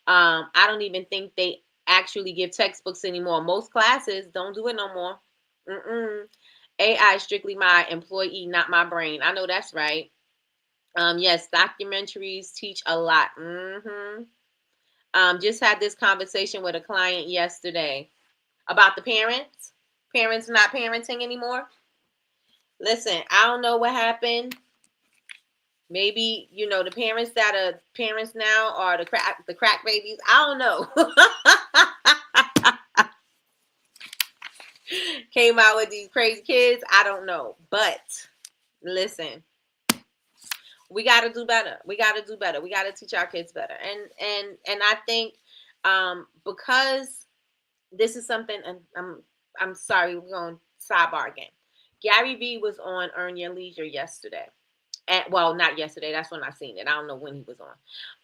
I don't even think they actually give textbooks anymore. Most classes don't do it no more. AI is strictly my employee, not my brain. I know that's right. Yes, documentaries teach a lot. Just had this conversation with a client yesterday about the parents not parenting anymore. Listen, I don't know what happened. Maybe, the parents that are parents now are the crack babies. I don't know. Came out with these crazy kids. I don't know. But listen, we got to do better. We got to do better. We got to teach our kids better. And I think because this is something, and I'm sorry, we're going sidebar again. Gary Vee was on Earn Your Leisure yesterday. Well, not yesterday. That's when I seen it. I don't know when he was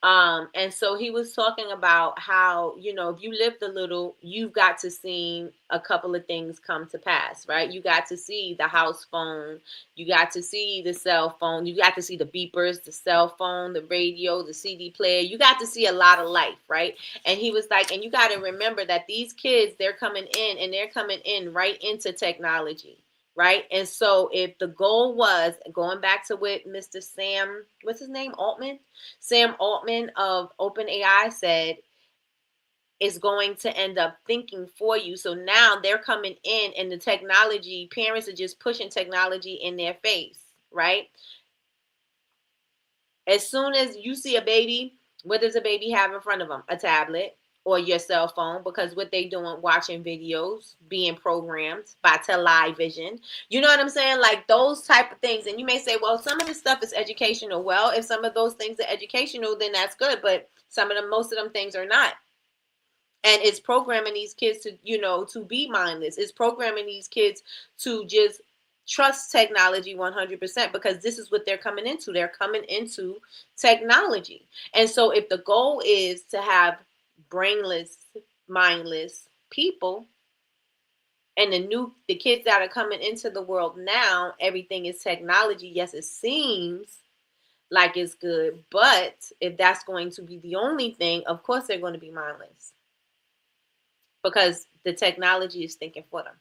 on. And so he was talking about how, if you lived a little, you've got to see a couple of things come to pass, right? You got to see the house phone. You got to see the cell phone. You got to see the beepers, the cell phone, the radio, the CD player. You got to see a lot of life, right? And he was like, and you got to remember that these kids, they're coming in right into technology. Right. And so if the goal was going back to what Mr. Sam, what's his name? Sam Altman of OpenAI said, is going to end up thinking for you. So now they're coming in, and the technology, parents are just pushing technology in their face. right? As soon as you see a baby, what does a baby have in front of them? A tablet or your cell phone, because what they doing, watching videos, being programmed by television. You know what I'm saying? Like those type of things. And you may say, well, some of this stuff is educational. Well, if some of those things are educational, then that's good. But most of them things are not. And it's programming these kids to, to be mindless. It's programming these kids to just trust technology 100%, because this is what they're coming into. They're coming into technology. And so if the goal is to have brainless, mindless people, and the kids that are coming into the world now, everything is technology. Yes, it seems like it's good, but if that's going to be the only thing, of course they're going to be mindless, because the technology is thinking for them.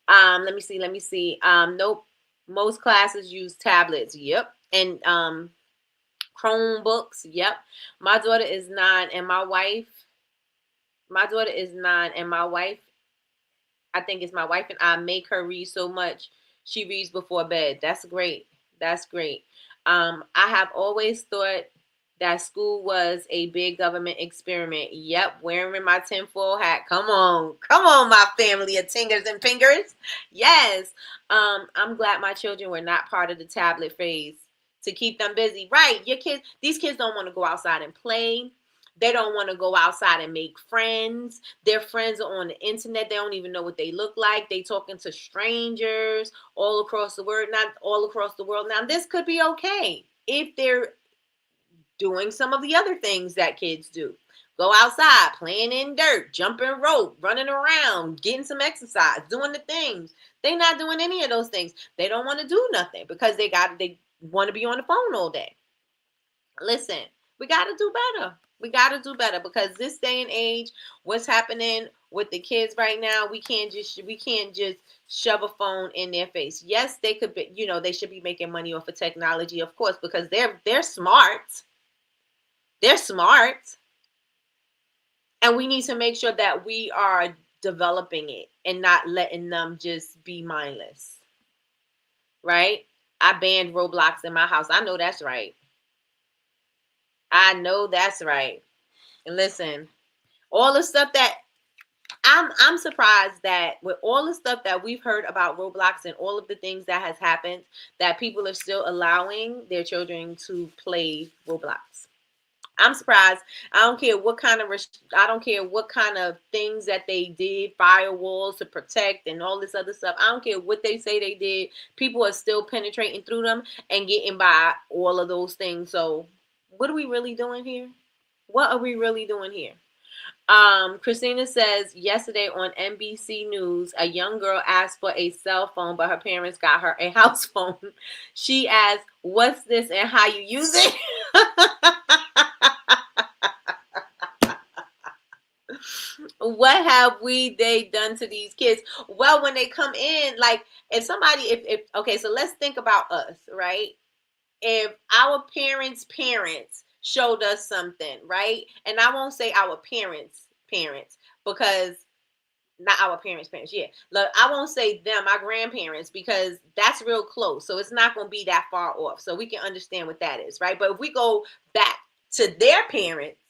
Let me see. Nope. Most classes use tablets. Yep. And Chromebooks. Yep. My daughter is 9, and my wife, I think it's my wife and I, make her read so much she reads before bed. That's great. That's great. I have always thought that school was a big government experiment. Yep, wearing my tinfoil hat. Come on, my family of tingers and fingers. Yes. I'm glad my children were not part of the tablet phase to keep them busy. Right, these kids don't want to go outside and play. They don't want to go outside and make friends. Their friends are on the internet. They don't even know what they look like. They talking to strangers all across the world. Not all across the world. Now, this could be okay if they're doing some of the other things that kids do. Go outside, playing in dirt, jumping rope, running around, getting some exercise, doing the things. They're not doing any of those things. They don't want to do nothing because they want to be on the phone all day. Listen, we got to do better. We got to do better, because this day and age, what's happening with the kids right now, we can't just shove a phone in their face. Yes, they could be, they should be making money off of technology, of course, because they're smart. They're smart. And we need to make sure that we are developing it and not letting them just be mindless. Right? I banned Roblox in my house. I know that's right. And listen, all the stuff that I'm surprised that with all the stuff that we've heard about Roblox and all of the things that has happened, that people are still allowing their children to play Roblox. I'm surprised. I don't care what kind of things that they did, firewalls to protect and all this other stuff. I don't care what they say they did. People are still penetrating through them and getting by all of those things. So what are we really doing here? What are we really doing here? Christina says, yesterday on NBC News, a young girl asked for a cell phone, but her parents got her a house phone. She asked, "What's this and how you use it?" What have they done to these kids? Well, when they come in, like if okay, so let's think about us, right? If our parents' showed us something, right? And I won't say our parents, because not our parents, yeah. Look, I won't say them, our grandparents, because that's real close. So it's not going to be that far off. So we can understand what that is, right? But if we go back to their parents,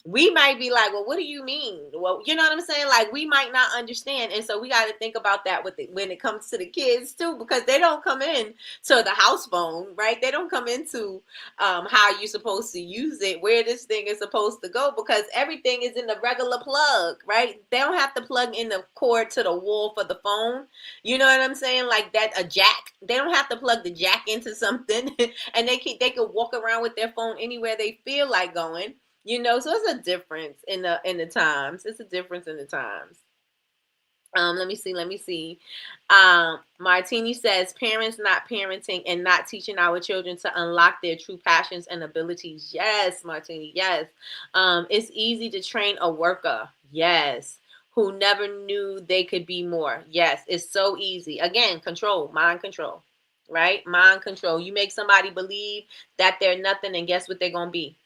we might be like, well, what do you mean? Well, you know what I'm saying? Like, we might not understand. And so we got to think about that when it comes to the kids too, because they don't come in to the house phone, right? They don't come into how you're supposed to use it, where this thing is supposed to go, because everything is in the regular plug, right? They don't have to plug in the cord to the wall for the phone. You know what I'm saying? Like that, a jack. They don't have to plug the jack into something and they can walk around with their phone anywhere they feel like going. So it's a difference in the times. It's a difference in the times. Let me see. Martini says, parents not parenting and not teaching our children to unlock their true passions and abilities. Yes, Martini, yes. It's easy to train a worker. Yes. Who never knew they could be more. Yes, it's so easy. Again, control, mind control, right? Mind control. You make somebody believe that they're nothing, and guess what they're going to be?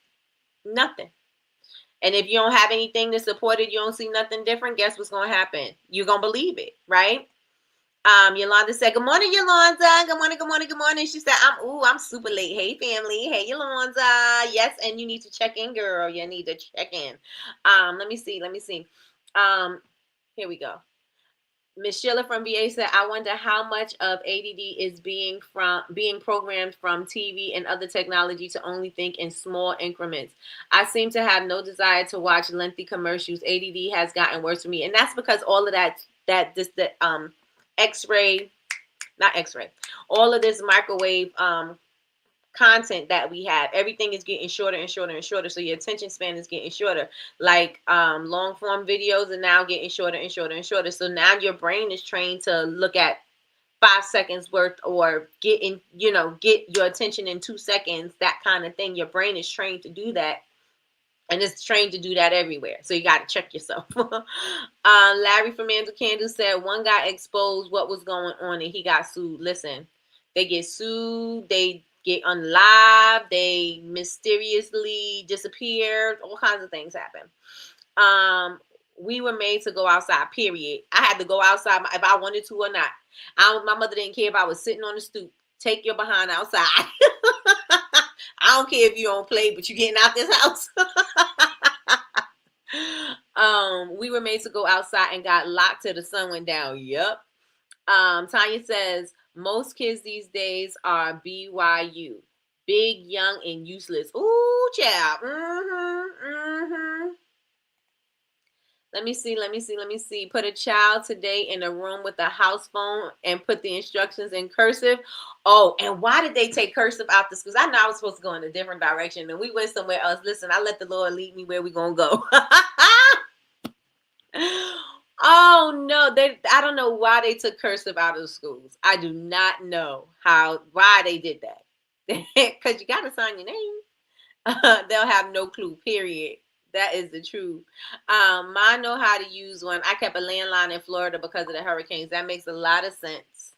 Nothing. And if you don't have anything to support it, you don't see nothing different, guess what's going to happen? You're going to believe it, right? Yolanda said, good morning, Yolanda. Good morning, good morning, good morning. She said, I'm super late. Hey, family. Hey, Yolanda. Yes, and you need to check in, girl. You need to check in. Let me see. Here we go. Miss Sheila from VA said, I wonder how much of ADD is being programmed from TV and other technology to only think in small increments. I seem to have no desire to watch lengthy commercials. ADD has gotten worse for me. And that's because all of the X-ray, not X-ray, all of this microwave content that we have, everything is getting shorter and shorter and shorter, so your attention span is getting shorter. Like long form videos are now getting shorter and shorter and shorter, so now your brain is trained to look at 5 seconds worth, or get your attention in 2 seconds, that kind of thing. Your brain is trained to do that, and it's trained to do that everywhere, so you got to check yourself. Larry from Mandel Candle said one guy exposed what was going on and he got sued. Listen, they get sued, they get unlived, they mysteriously disappeared, all kinds of things happen. We were made to go outside, period. I had to go outside if I wanted to or not. My mother didn't care if I was sitting on the stoop. Take your behind outside. I don't care if you don't play, but you getting out this house. We were made to go outside and got locked till the sun went down. Yep. Tanya says most kids these days are BYU, big, young, and useless. Ooh, child. Let me see. Put a child today in a room with a house phone and put the instructions in cursive. Oh, and why did they take cursive out the schools? I know I was supposed to go in a different direction, and we went somewhere else. Listen, I let the Lord lead me where we gonna go. Oh no, I don't know why they took cursive out of the schools. I do not know why they did that. Because you gotta sign your name. They'll have no clue, period. That is the truth. I know how to use one. I kept a landline in Florida because of the hurricanes. That makes a lot of sense.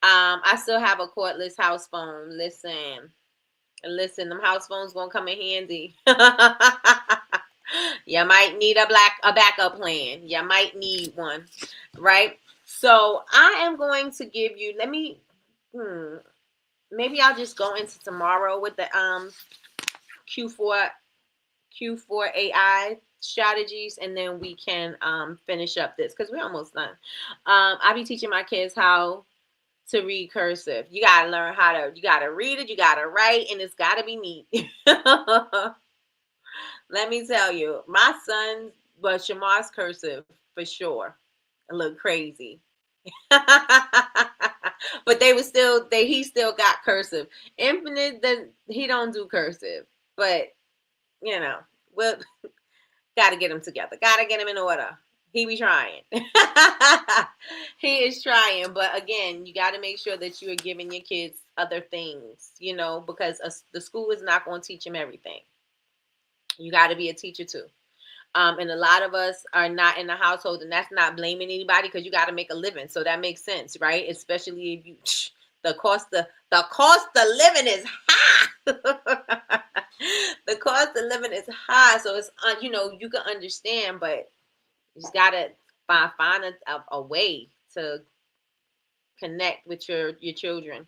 I still have a cordless house phone. Listen, them house phones gonna come in handy. You might need a backup plan. You might need one, right? So I am going to give you. Maybe I'll just go into tomorrow with the Q4 AI strategies, and then we can finish up this because we're almost done. I'll be teaching my kids how to read cursive. You gotta learn you gotta read it, you gotta write, and it's gotta be neat. Let me tell you, my son was Shamar's cursive for sure. A little crazy. But he still got cursive. Infinite, he don't do cursive. But we'll gotta get him together. Gotta get him in order. He be trying. He is trying, but again, you got to make sure that you are giving your kids other things, because the school is not going to teach them everything. You got to be a teacher too. And a lot of us are not in the household, and that's not blaming anybody because you got to make a living. So that makes sense, right? Especially if you, the cost of living is high. The cost of living is high. So it's, you can understand, but you just got to find a way to connect with your children.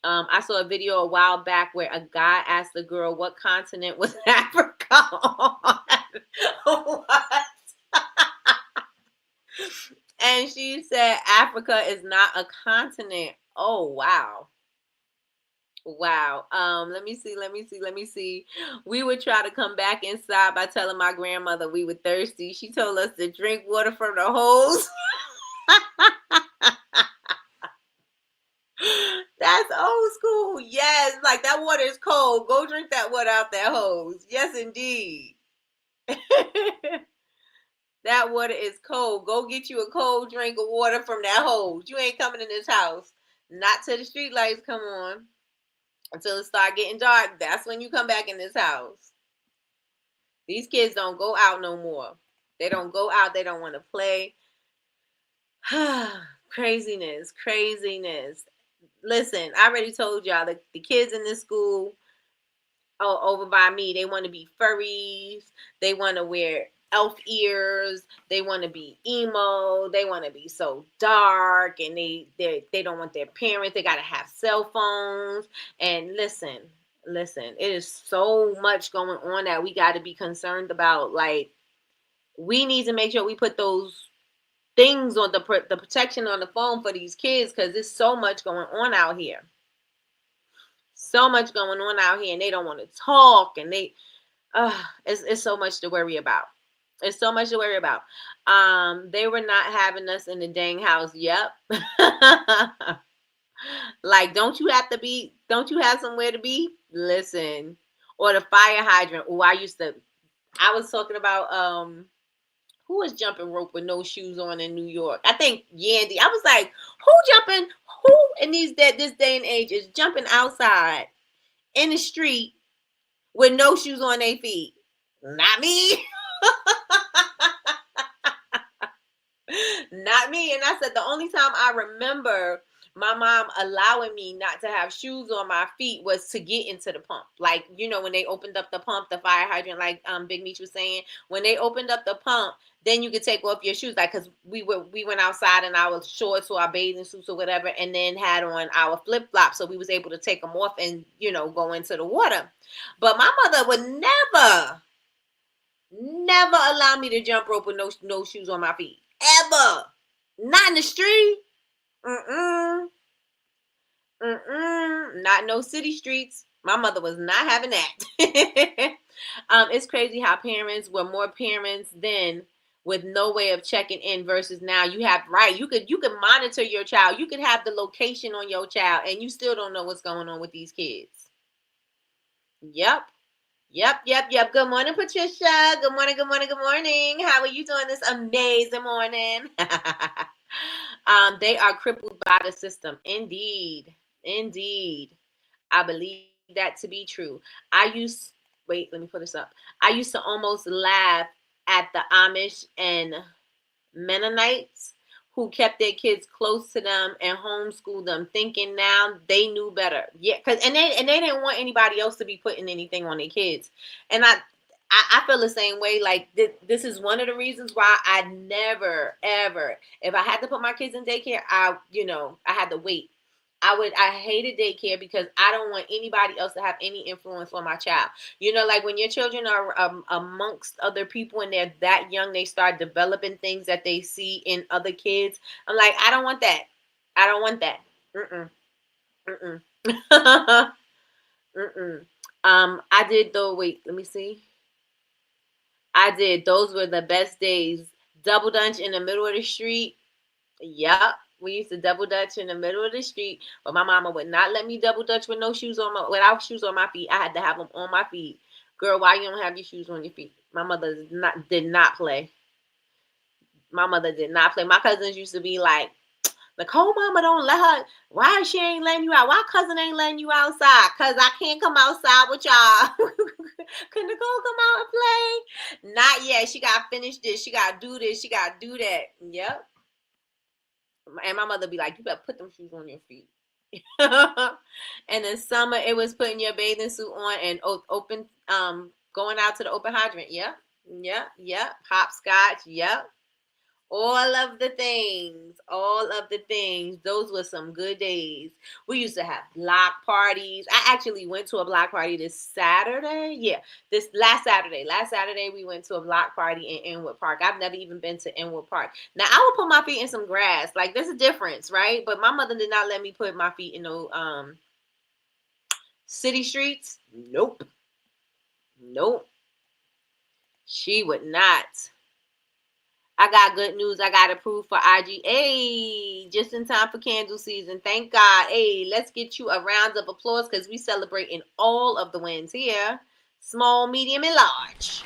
I saw a video a while back where a guy asked the girl what continent was Africa on. What? And she said Africa is not a continent. Oh wow. Wow. Let me see. We would try to come back inside by telling my grandmother we were thirsty. She told us to drink water from the hose. That's old school. Yes, like that water is cold. Go drink that water out that hose. Yes, indeed. That water is cold. Go get you a cold drink of water from that hose. You ain't coming in this house. Not till the street lights come on. Until it start getting dark. That's when you come back in this house. These kids don't go out no more. They don't go out. They don't want to play. Craziness. Listen, I already told y'all that the kids in this school over by me, they want to be furries. They want to wear elf ears. They want to be emo. They want to be so dark, and they don't want their parents. They got to have cell phones. And listen, it is so much going on that we got to be concerned about. Like, we need to make sure we put those things on the protection on the phone for these kids, because there's so much going on out here. So much going on out here, and they don't want to talk, and it's so much to worry about. It's so much to worry about. They were not having us in the dang house. Yep. Like, don't you have somewhere to be? Listen. Or the fire hydrant. Oh, I was talking about who was jumping rope with no shoes on in New York? I think Yandy. I was like, who in this day and age is jumping outside in the street with no shoes on their feet? Not me. Not me. And I said, the only time I remember my mom allowing me not to have shoes on my feet was to get into the pump. Like, when they opened up the pump, the fire hydrant, like Big Meech was saying, when they opened up the pump, then you could take off your shoes. Like, because we went outside in our shorts or our bathing suits or whatever, and then had on our flip-flops, so we was able to take them off and, go into the water. But my mother would never allow me to jump rope with no shoes on my feet. Ever. Not in the street. Not no city streets. My mother was not having that. It's crazy how parents were more parents then, with no way of checking in, versus now you could monitor your child. You could have the location on your child, and you still don't know what's going on with these kids. Yep. Good morning, Patricia. Good morning. How are you doing this amazing morning? They are crippled by the system. Indeed. I believe that to be true. Wait, let me put this up. I used to almost laugh at the Amish and Mennonites who kept their kids close to them and homeschooled them, thinking now they knew better. Yeah, and they didn't want anybody else to be putting anything on their kids. And I feel the same way. Like, this is one of the reasons why I never ever, if I had to put my kids in daycare, I had to wait. I hated daycare because I don't want anybody else to have any influence on my child. Like, when your children are amongst other people and they're that young, they start developing things that they see in other kids. I'm like, I don't want that. I did though. Wait, let me see. I did. Those were the best days. Double dutch in the middle of the street. Yep. We used to double dutch in the middle of the street, but my mama would not let me double dutch without shoes on my feet. I had to have them on my feet. Girl, why you don't have your shoes on your feet? My mother did not play. My cousins used to be like, Nicole mama don't let her. Why she ain't letting you out? Why cousin ain't letting you outside? Cause I can't come outside with y'all. Can Nicole come out and play? Not yet. She gotta finish this. She gotta do this. She gotta do that. Yep. And my mother be like, you better put them shoes on your feet. And in summer, it was putting your bathing suit on and going out to the open hydrant. Yep. Hopscotch. Yep. All of the things. Those were some good days. We used to have block parties. I actually went to a block party this Saturday. Yeah, this last Saturday. Last Saturday, we went to a block party in Inwood Park. I've never even been to Inwood Park. Now, I would put my feet in some grass. Like, there's a difference, right? But my mother did not let me put my feet in no city streets. Nope. She would not. I got good news. I got approved for IG. Hey, just in time for candle season. Thank God. Hey, let's get you a round of applause because we celebrating all of the wins here. Small, medium, and large.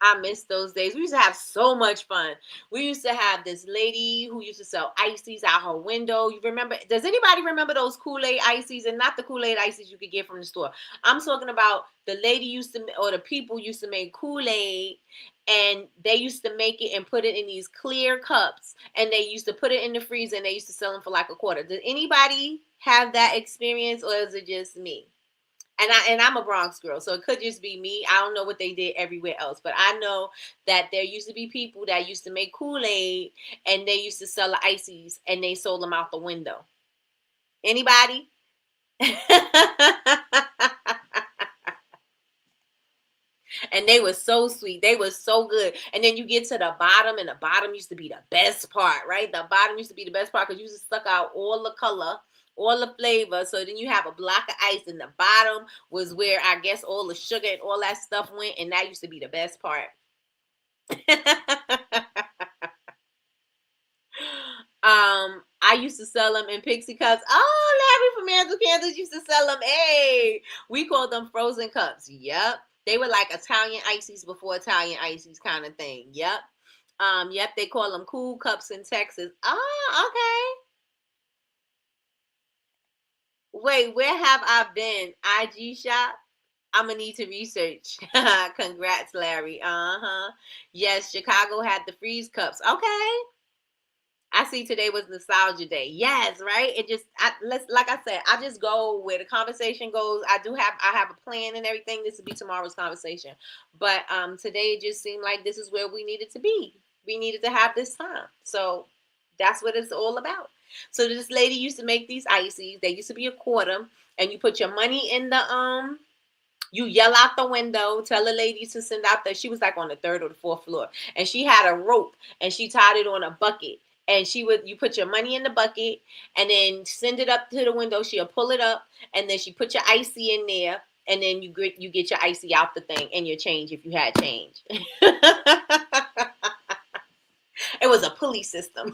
I miss those days. We used to have so much fun. We used to have this lady who used to sell ices out her window. You remember? Does anybody remember those Kool-Aid ices? And not the Kool-Aid ices you could get from the store. I'm talking about the lady the people used to make Kool-Aid, and they used to make it and put it in these clear cups, and they used to put it in the freezer, and they used to sell them for like $0.25. Did anybody have that experience, or is it just me? And I'm a Bronx girl, so it could just be me. I don't know what they did everywhere else, but I know that there used to be people that used to make Kool-Aid and they used to sell the ices and they sold them out the window. Anybody? And they were so sweet. They were so good. And then you get to the bottom, and the bottom used to be the best part, right? The bottom used to be the best part because you just stuck out all the color, all the flavor. So then you have a block of ice, and the bottom was where I guess all the sugar and all that stuff went, and that used to be the best part. I used to sell them in Pixie cups. Oh, Larry from Man's Candles used to sell them. Hey, we called them frozen cups. Yep. They were like Italian ices before Italian ices kind of thing. Yep. Yep, they call them cool cups in Texas. Oh, okay. Wait, where have I been? IG shop? I'm gonna need to research. Congrats, Larry. Uh-huh. Yes, Chicago had the freeze cups. Okay. I see today was nostalgia day. Yes, right. It just like I said, I just go where the conversation goes. I have a plan and everything. This will be tomorrow's conversation. But today it just seemed like this is where we needed to be. We needed to have this time. So that's what it's all about. So this lady used to make these ices. They used to be a quarter, and you put your money in the you yell out the window, tell the lady to send out she was like on the 3rd or the 4th floor, and she had a rope and she tied it on a bucket, and you put your money in the bucket and then send it up to the window. She'll pull it up, and then she put your icy in there, and then you get your icy out the thing and your change if you had change. It was a pulley system.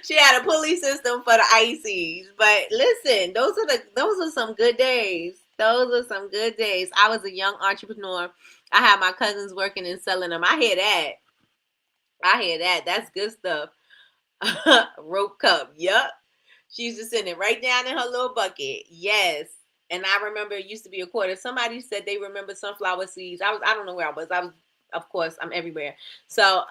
She had a pulley system for the ices. But listen, those are some good days. Those are some good days. I was a young entrepreneur. I had my cousins working and selling them. I hear that. That's good stuff. Rope cup. Yup. She used to send it right down in her little bucket. Yes. And I remember it used to be a quarter. Somebody said they remember sunflower seeds. I don't know where I was. Of course, I'm everywhere. So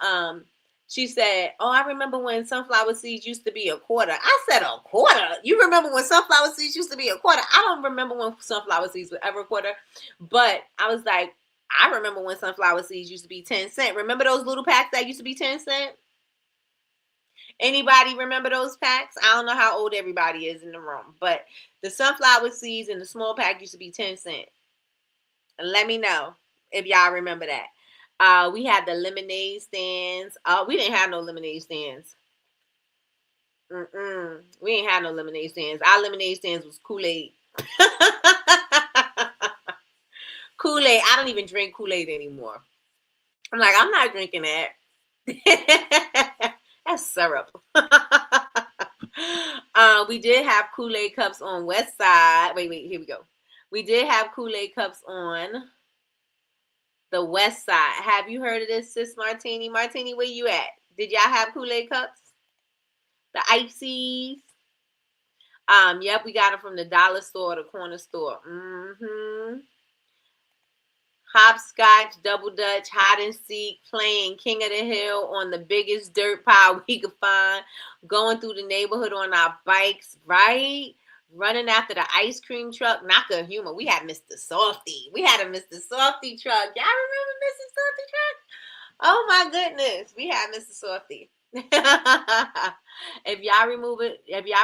she said, "Oh, I remember when sunflower seeds used to be a quarter." I said, "A quarter? You remember when sunflower seeds used to be a quarter?" I don't remember when sunflower seeds were ever a quarter, but I was like, I remember when sunflower seeds used to be 10 cents. Remember those little packs that used to be 10 cents? Anybody remember those packs? I don't know how old everybody is in the room, but the sunflower seeds in the small pack used to be 10 cents. Let me know if y'all remember that. We had the lemonade stands. We didn't have no lemonade stands. We ain't had no lemonade stands. Our lemonade stands was Kool-Aid. Kool-Aid. I don't even drink Kool-Aid anymore. I'm like, I'm not drinking that. That's syrup. We did have Kool-Aid cups on West Side. Wait, here we go. We did have Kool-Aid cups on the West Side. Have you heard of this, Sis Martini? Martini, where you at? Did y'all have Kool-Aid cups? The ices? Yep, we got them from the dollar store, the corner store. Hopscotch, double dutch, hide and seek, playing King of the Hill on the biggest dirt pile we could find, going through the neighborhood on our bikes, right? Running after the ice cream truck. Not good humor. We had Mr. Softy. We had a Mr. Softy truck. Y'all remember Mr. Softy truck? Oh my goodness. We had Mr. Softy. If y'all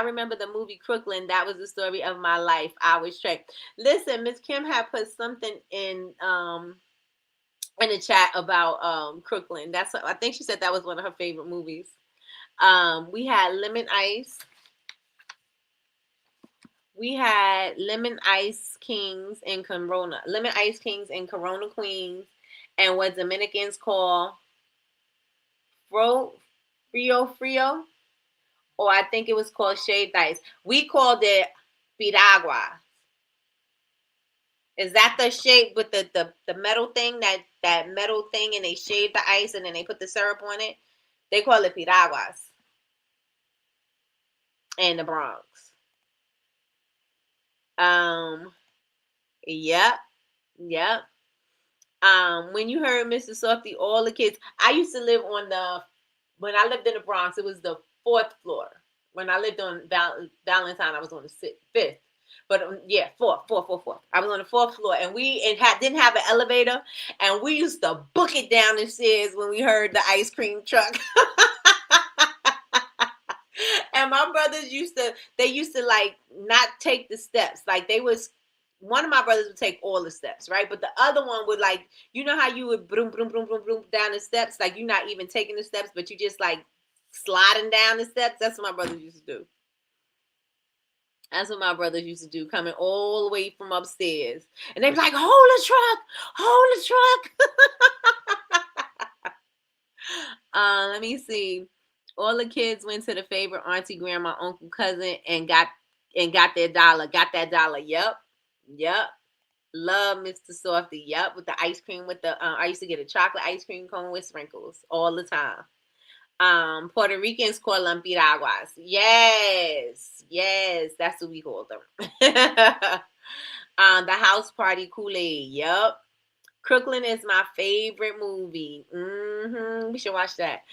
remember the movie Crooklyn, that was the story of my life. I was tricked. Listen, Miss Kim had put something in the chat about Crooklyn. I think she said that was one of her favorite movies. We had lemon ice. We had lemon ice kings in Corona. Lemon ice kings in Corona Queens, and what Dominicans call frio, or I think it was called shaved ice. We called it piragua. Is that the shape with the metal thing, that metal thing, and they shave the ice and then they put the syrup on it? They call it piraguas in the Bronx. Yep. When you heard Mr. Softy, all the kids. I used to live when I lived in the Bronx, it was the 4th floor. When I lived on Valentine, I was on the fifth. But yeah, fourth. I was on the fourth floor, and didn't have an elevator, and we used to book it down the stairs when we heard the ice cream truck. And my brothers used to like not take the steps. Like one of my brothers would take all the steps, right? But the other one would, like, you know how you would broom, broom, broom, broom, broom down the steps? Like, you're not even taking the steps, but you just like sliding down the steps. That's what my brothers used to do. That's what my brothers used to do, coming all the way from upstairs. And they'd be like, hold the truck. Let me see. All the kids went to the favorite auntie, grandma, uncle, cousin, and got their dollar. Got that dollar. Yep. Love Mr. Softy. Yep. With the ice cream, I used to get a chocolate ice cream cone with sprinkles all the time. Puerto Ricans call them piraguas. Yes, that's what we call them. The house party Kool-Aid. Yep. Crooklyn is my favorite movie. We should watch that.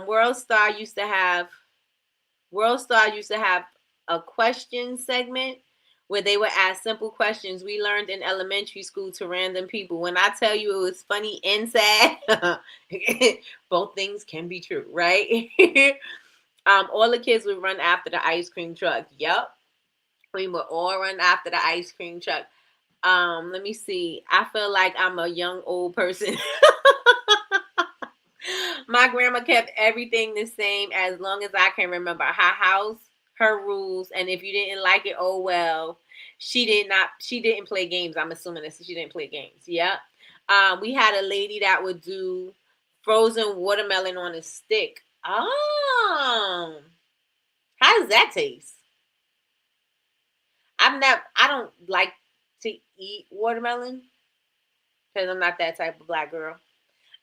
World Star used to have a question segment where they would ask simple questions we learned in elementary school to random people. When I tell you it was funny and sad, both things can be true, right? All the kids would run after the ice cream truck. Yep. We would all run after the ice cream truck. Let me see. I feel like I'm a young old person. My grandma kept everything the same as long as I can remember. Her house, her rules, and if you didn't like it, oh well. She didn't play games. I'm assuming that she didn't play games. Yep. We had a lady that would do frozen watermelon on a stick. Oh. How does that taste? I don't like to eat watermelon because I'm not that type of black girl.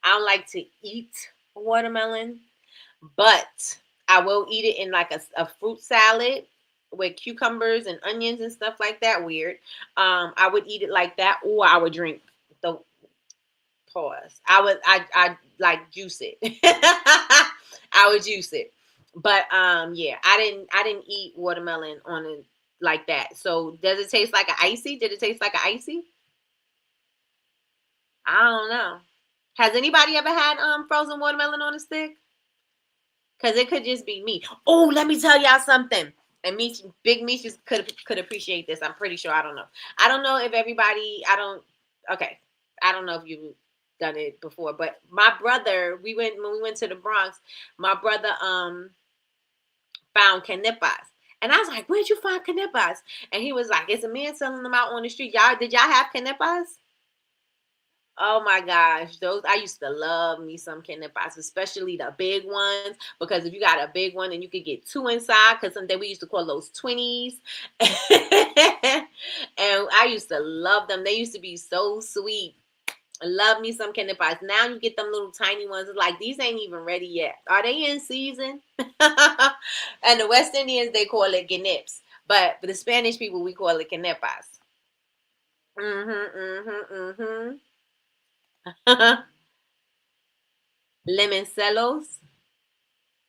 I don't like to eat watermelon, but I will eat it in like a fruit salad with cucumbers and onions and stuff like that. Weird. I would eat it like that, or I would drink the pause. I like juice it. I would juice it. But yeah, I didn't eat watermelon on it like that. So does it taste like an icy? Did it taste like an icy? I don't know. Has anybody ever had frozen watermelon on a stick? Because it could just be me. Oh, let me tell y'all something. And Big Meech could appreciate this. I'm pretty sure. I don't know. I don't know if everybody. Okay. I don't know if you've done it before, but my brother, when we went to the Bronx, my brother found canepas. And I was like, where'd you find canepas? And he was like, it's a man selling them out on the street. Did y'all have canepas? Oh my gosh, I used to love me some canepas, especially the big ones, because if you got a big one and you could get two inside, because someday we used to call those 20s. And I used to love them. They used to be so sweet. I love me some canepas. Now you get them little tiny ones. It's like, these ain't even ready yet. Are they in season? And the West Indians, they call it genips. But for the Spanish people, we call it canepas. Lemoncellos.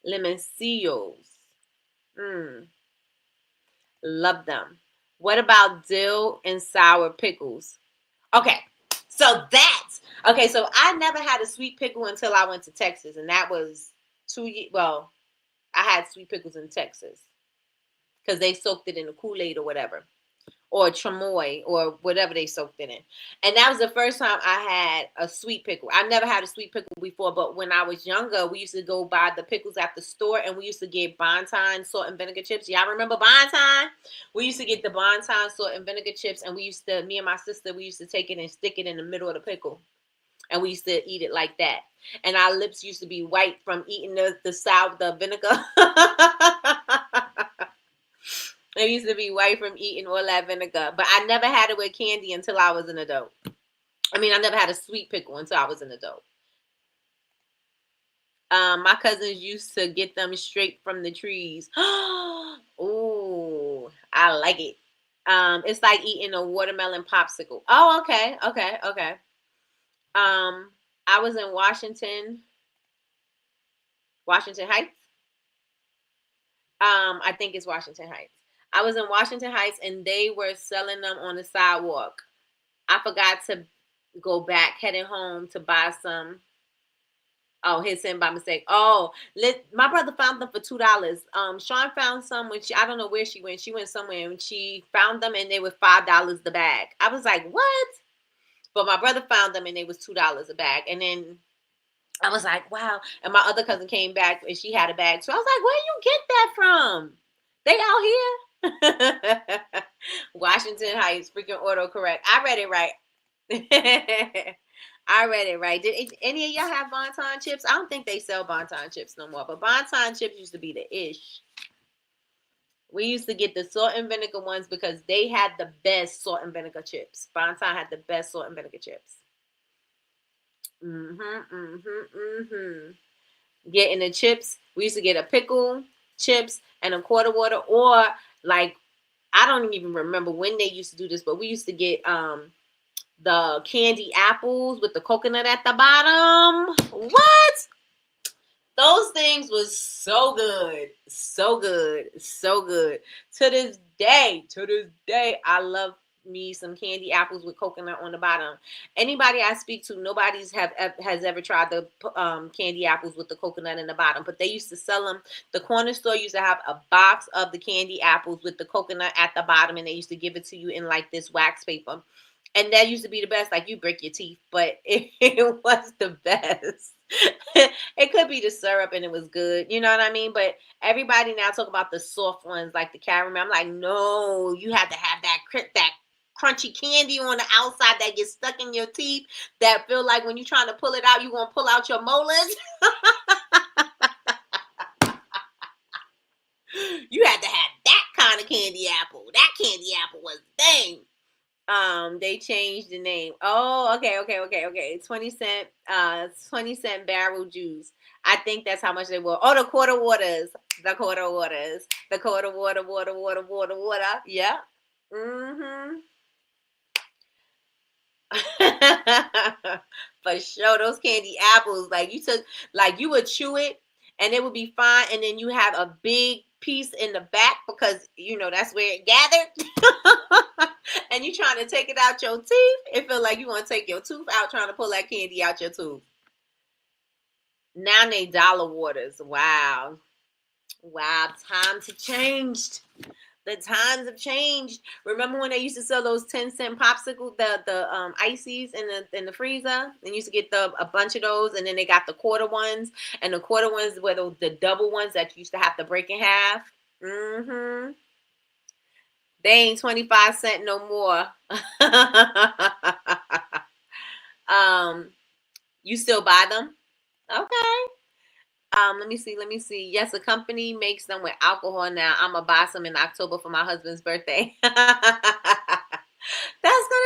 Lemoncillos. Love them. What about dill and sour pickles? Okay. So I never had a sweet pickle until I went to Texas. And that was 2 years. Well, I had sweet pickles in Texas. Because they soaked it in the Kool-Aid or whatever. Or chamoy, or whatever they soaked it in. And that was the first time I had a sweet pickle. I never had a sweet pickle before, but when I was younger, we used to go buy the pickles at the store, and we used to get Bonton salt and vinegar chips. Y'all remember Bonton? We used to get the Bonton salt and vinegar chips, and me and my sister, we used to take it and stick it in the middle of the pickle. And we used to eat it like that. And our lips used to be white from eating the vinegar. It used to be white from eating all that vinegar. But I never had it with candy until I was an adult. I never had a sweet pickle until I was an adult. My cousins used to get them straight from the trees. Ooh, I like it. It's like eating a watermelon popsicle. Oh, okay. I was in Washington Heights. I think it's Washington Heights. I was in Washington Heights and they were selling them on the sidewalk. I forgot to go back heading home to buy some. Oh, hit send by mistake. Oh, my brother found them for $2. Sean found some when I don't know where she went. She went somewhere and she found them and they were $5 the bag. I was like, what? But my brother found them and they was $2 a bag. And then I was like, wow. And my other cousin came back and she had a bag. So I was like, where you get that from? They out here? Washington Heights, freaking autocorrect. I read it right. I read it right. Did any of y'all have Bonton chips? I don't think they sell Bonton chips no more. But Bonton chips used to be the ish. We used to get the salt and vinegar ones because they had the best salt and vinegar chips. Bonton had the best salt and vinegar chips. Getting the chips. We used to get a pickle, chips, and a quarter water. Or like, I don't even remember when they used to do this, but we used to get the candy apples with the coconut at the bottom. What? Those things was so good. So good. So good. To this day, I love me some candy apples with coconut on the bottom. Anybody I speak to, nobody's has ever tried the candy apples with the coconut in the bottom, but they used to sell them. The corner store used to have a box of the candy apples with the coconut at the bottom, and they used to give it to you in like this wax paper. And that used to be the best. Like, you break your teeth, but it was the best. It could be the syrup and it was good. You know what I mean? But everybody now talk about the soft ones, like the caramel. I'm like, no, you have to have that crunchy candy on the outside that gets stuck in your teeth that feel like when you're trying to pull it out, you're going to pull out your molars. You had to have that kind of candy apple. That candy apple was dang. They changed the name. Oh, okay. 20 cent barrel juice. I think that's how much they were. Oh, the quarter waters. The quarter waters. The quarter water. Yeah. For sure. Those candy apples, like you would chew it and it would be fine, and then you have a big piece in the back because that's where it gathered. And you trying to take it out your teeth. It feel like you want to take your tooth out trying to pull that candy out your tooth. Now they dollar waters. Wow. Times have changed. The times have changed. Remember when they used to sell those 10-cent popsicle, the ices in the freezer? And used to get a bunch of those, and then they got the quarter ones, and the quarter ones were the double ones that you used to have to break in half. They ain't 25 cents no more. You still buy them? Okay. Let me see. Yes, the company makes them with alcohol now. I'm gonna buy some in October for my husband's birthday. That's gonna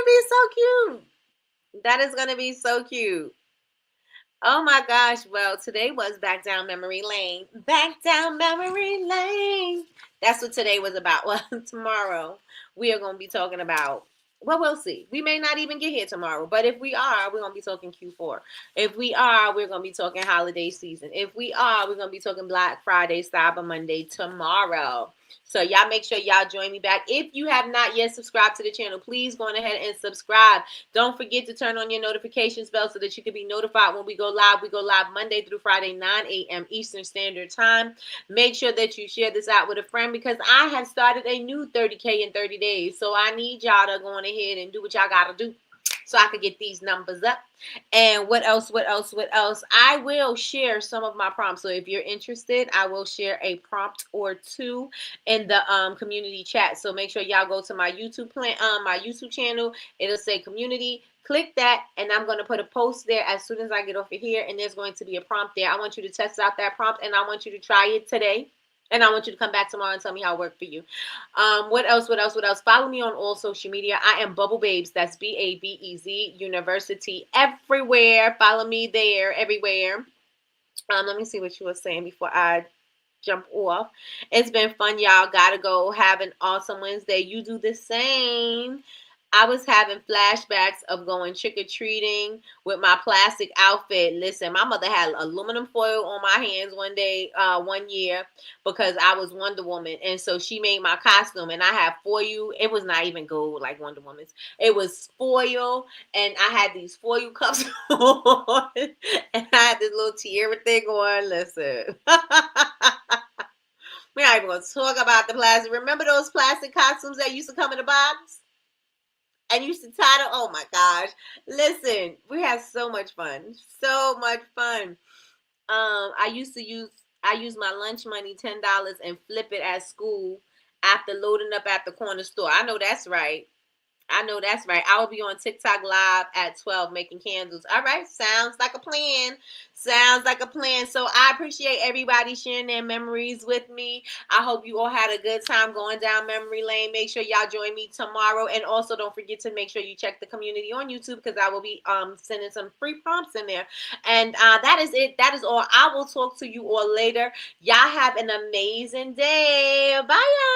be so cute. That is gonna be so cute. Oh my gosh. Well, today was Back Down Memory Lane. Back Down Memory Lane. That's what today was about. Well, tomorrow we are gonna be talking about. Well, we'll see. We may not even get here tomorrow, but if we are, we're going to be talking Q4. If we are, we're going to be talking holiday season. If we are, we're going to be talking Black Friday, Cyber Monday tomorrow. So y'all make sure y'all join me back. If you have not yet subscribed to the channel, please go on ahead and subscribe. Don't forget to turn on your notifications bell so that you can be notified when we go live. We go live Monday through Friday, 9 a.m. Eastern Standard Time. Make sure that you share this out with a friend because I have started a new 30K in 30 days. So I need y'all to go on ahead and do what y'all got to do so I could get these numbers up. And what else? I will share some of my prompts. So if you're interested, I will share a prompt or two in the community chat. So make sure y'all go to my YouTube channel. It'll say community. Click that, and I'm going to put a post there as soon as I get off of here, and there's going to be a prompt there. I want you to test out that prompt, and I want you to try it today. And I want you to come back tomorrow and tell me how it worked for you. What else? Follow me on all social media. I am Bubble Babes. That's BABEZ University everywhere. Follow me there, everywhere. Let me see what you were saying before I jump off. It's been fun, y'all. Gotta go. Have an awesome Wednesday. You do the same. I was having flashbacks of going trick-or-treating with my plastic outfit. Listen, my mother had aluminum foil on my hands one year because I was Wonder Woman. And so she made my costume and I had foil. It was not even gold like Wonder Woman's. It was foil and I had these foil cups on and I had this little tiara thing on. Listen. We're not even going to talk about the plastic. Remember those plastic costumes that used to come in a box? And used to tie them. Oh my gosh. Listen, we had so much fun. So much fun. I used my lunch money, $10, and flip it at school after loading up at the corner store. I know that's right. I know that's right. I will be on TikTok live at 12 making candles. All right. Sounds like a plan. Sounds like a plan. So I appreciate everybody sharing their memories with me. I hope you all had a good time going down memory lane. Make sure y'all join me tomorrow. And also don't forget to make sure you check the community on YouTube because I will be sending some free prompts in there. And that is it. That is all. I will talk to you all later. Y'all have an amazing day. Bye.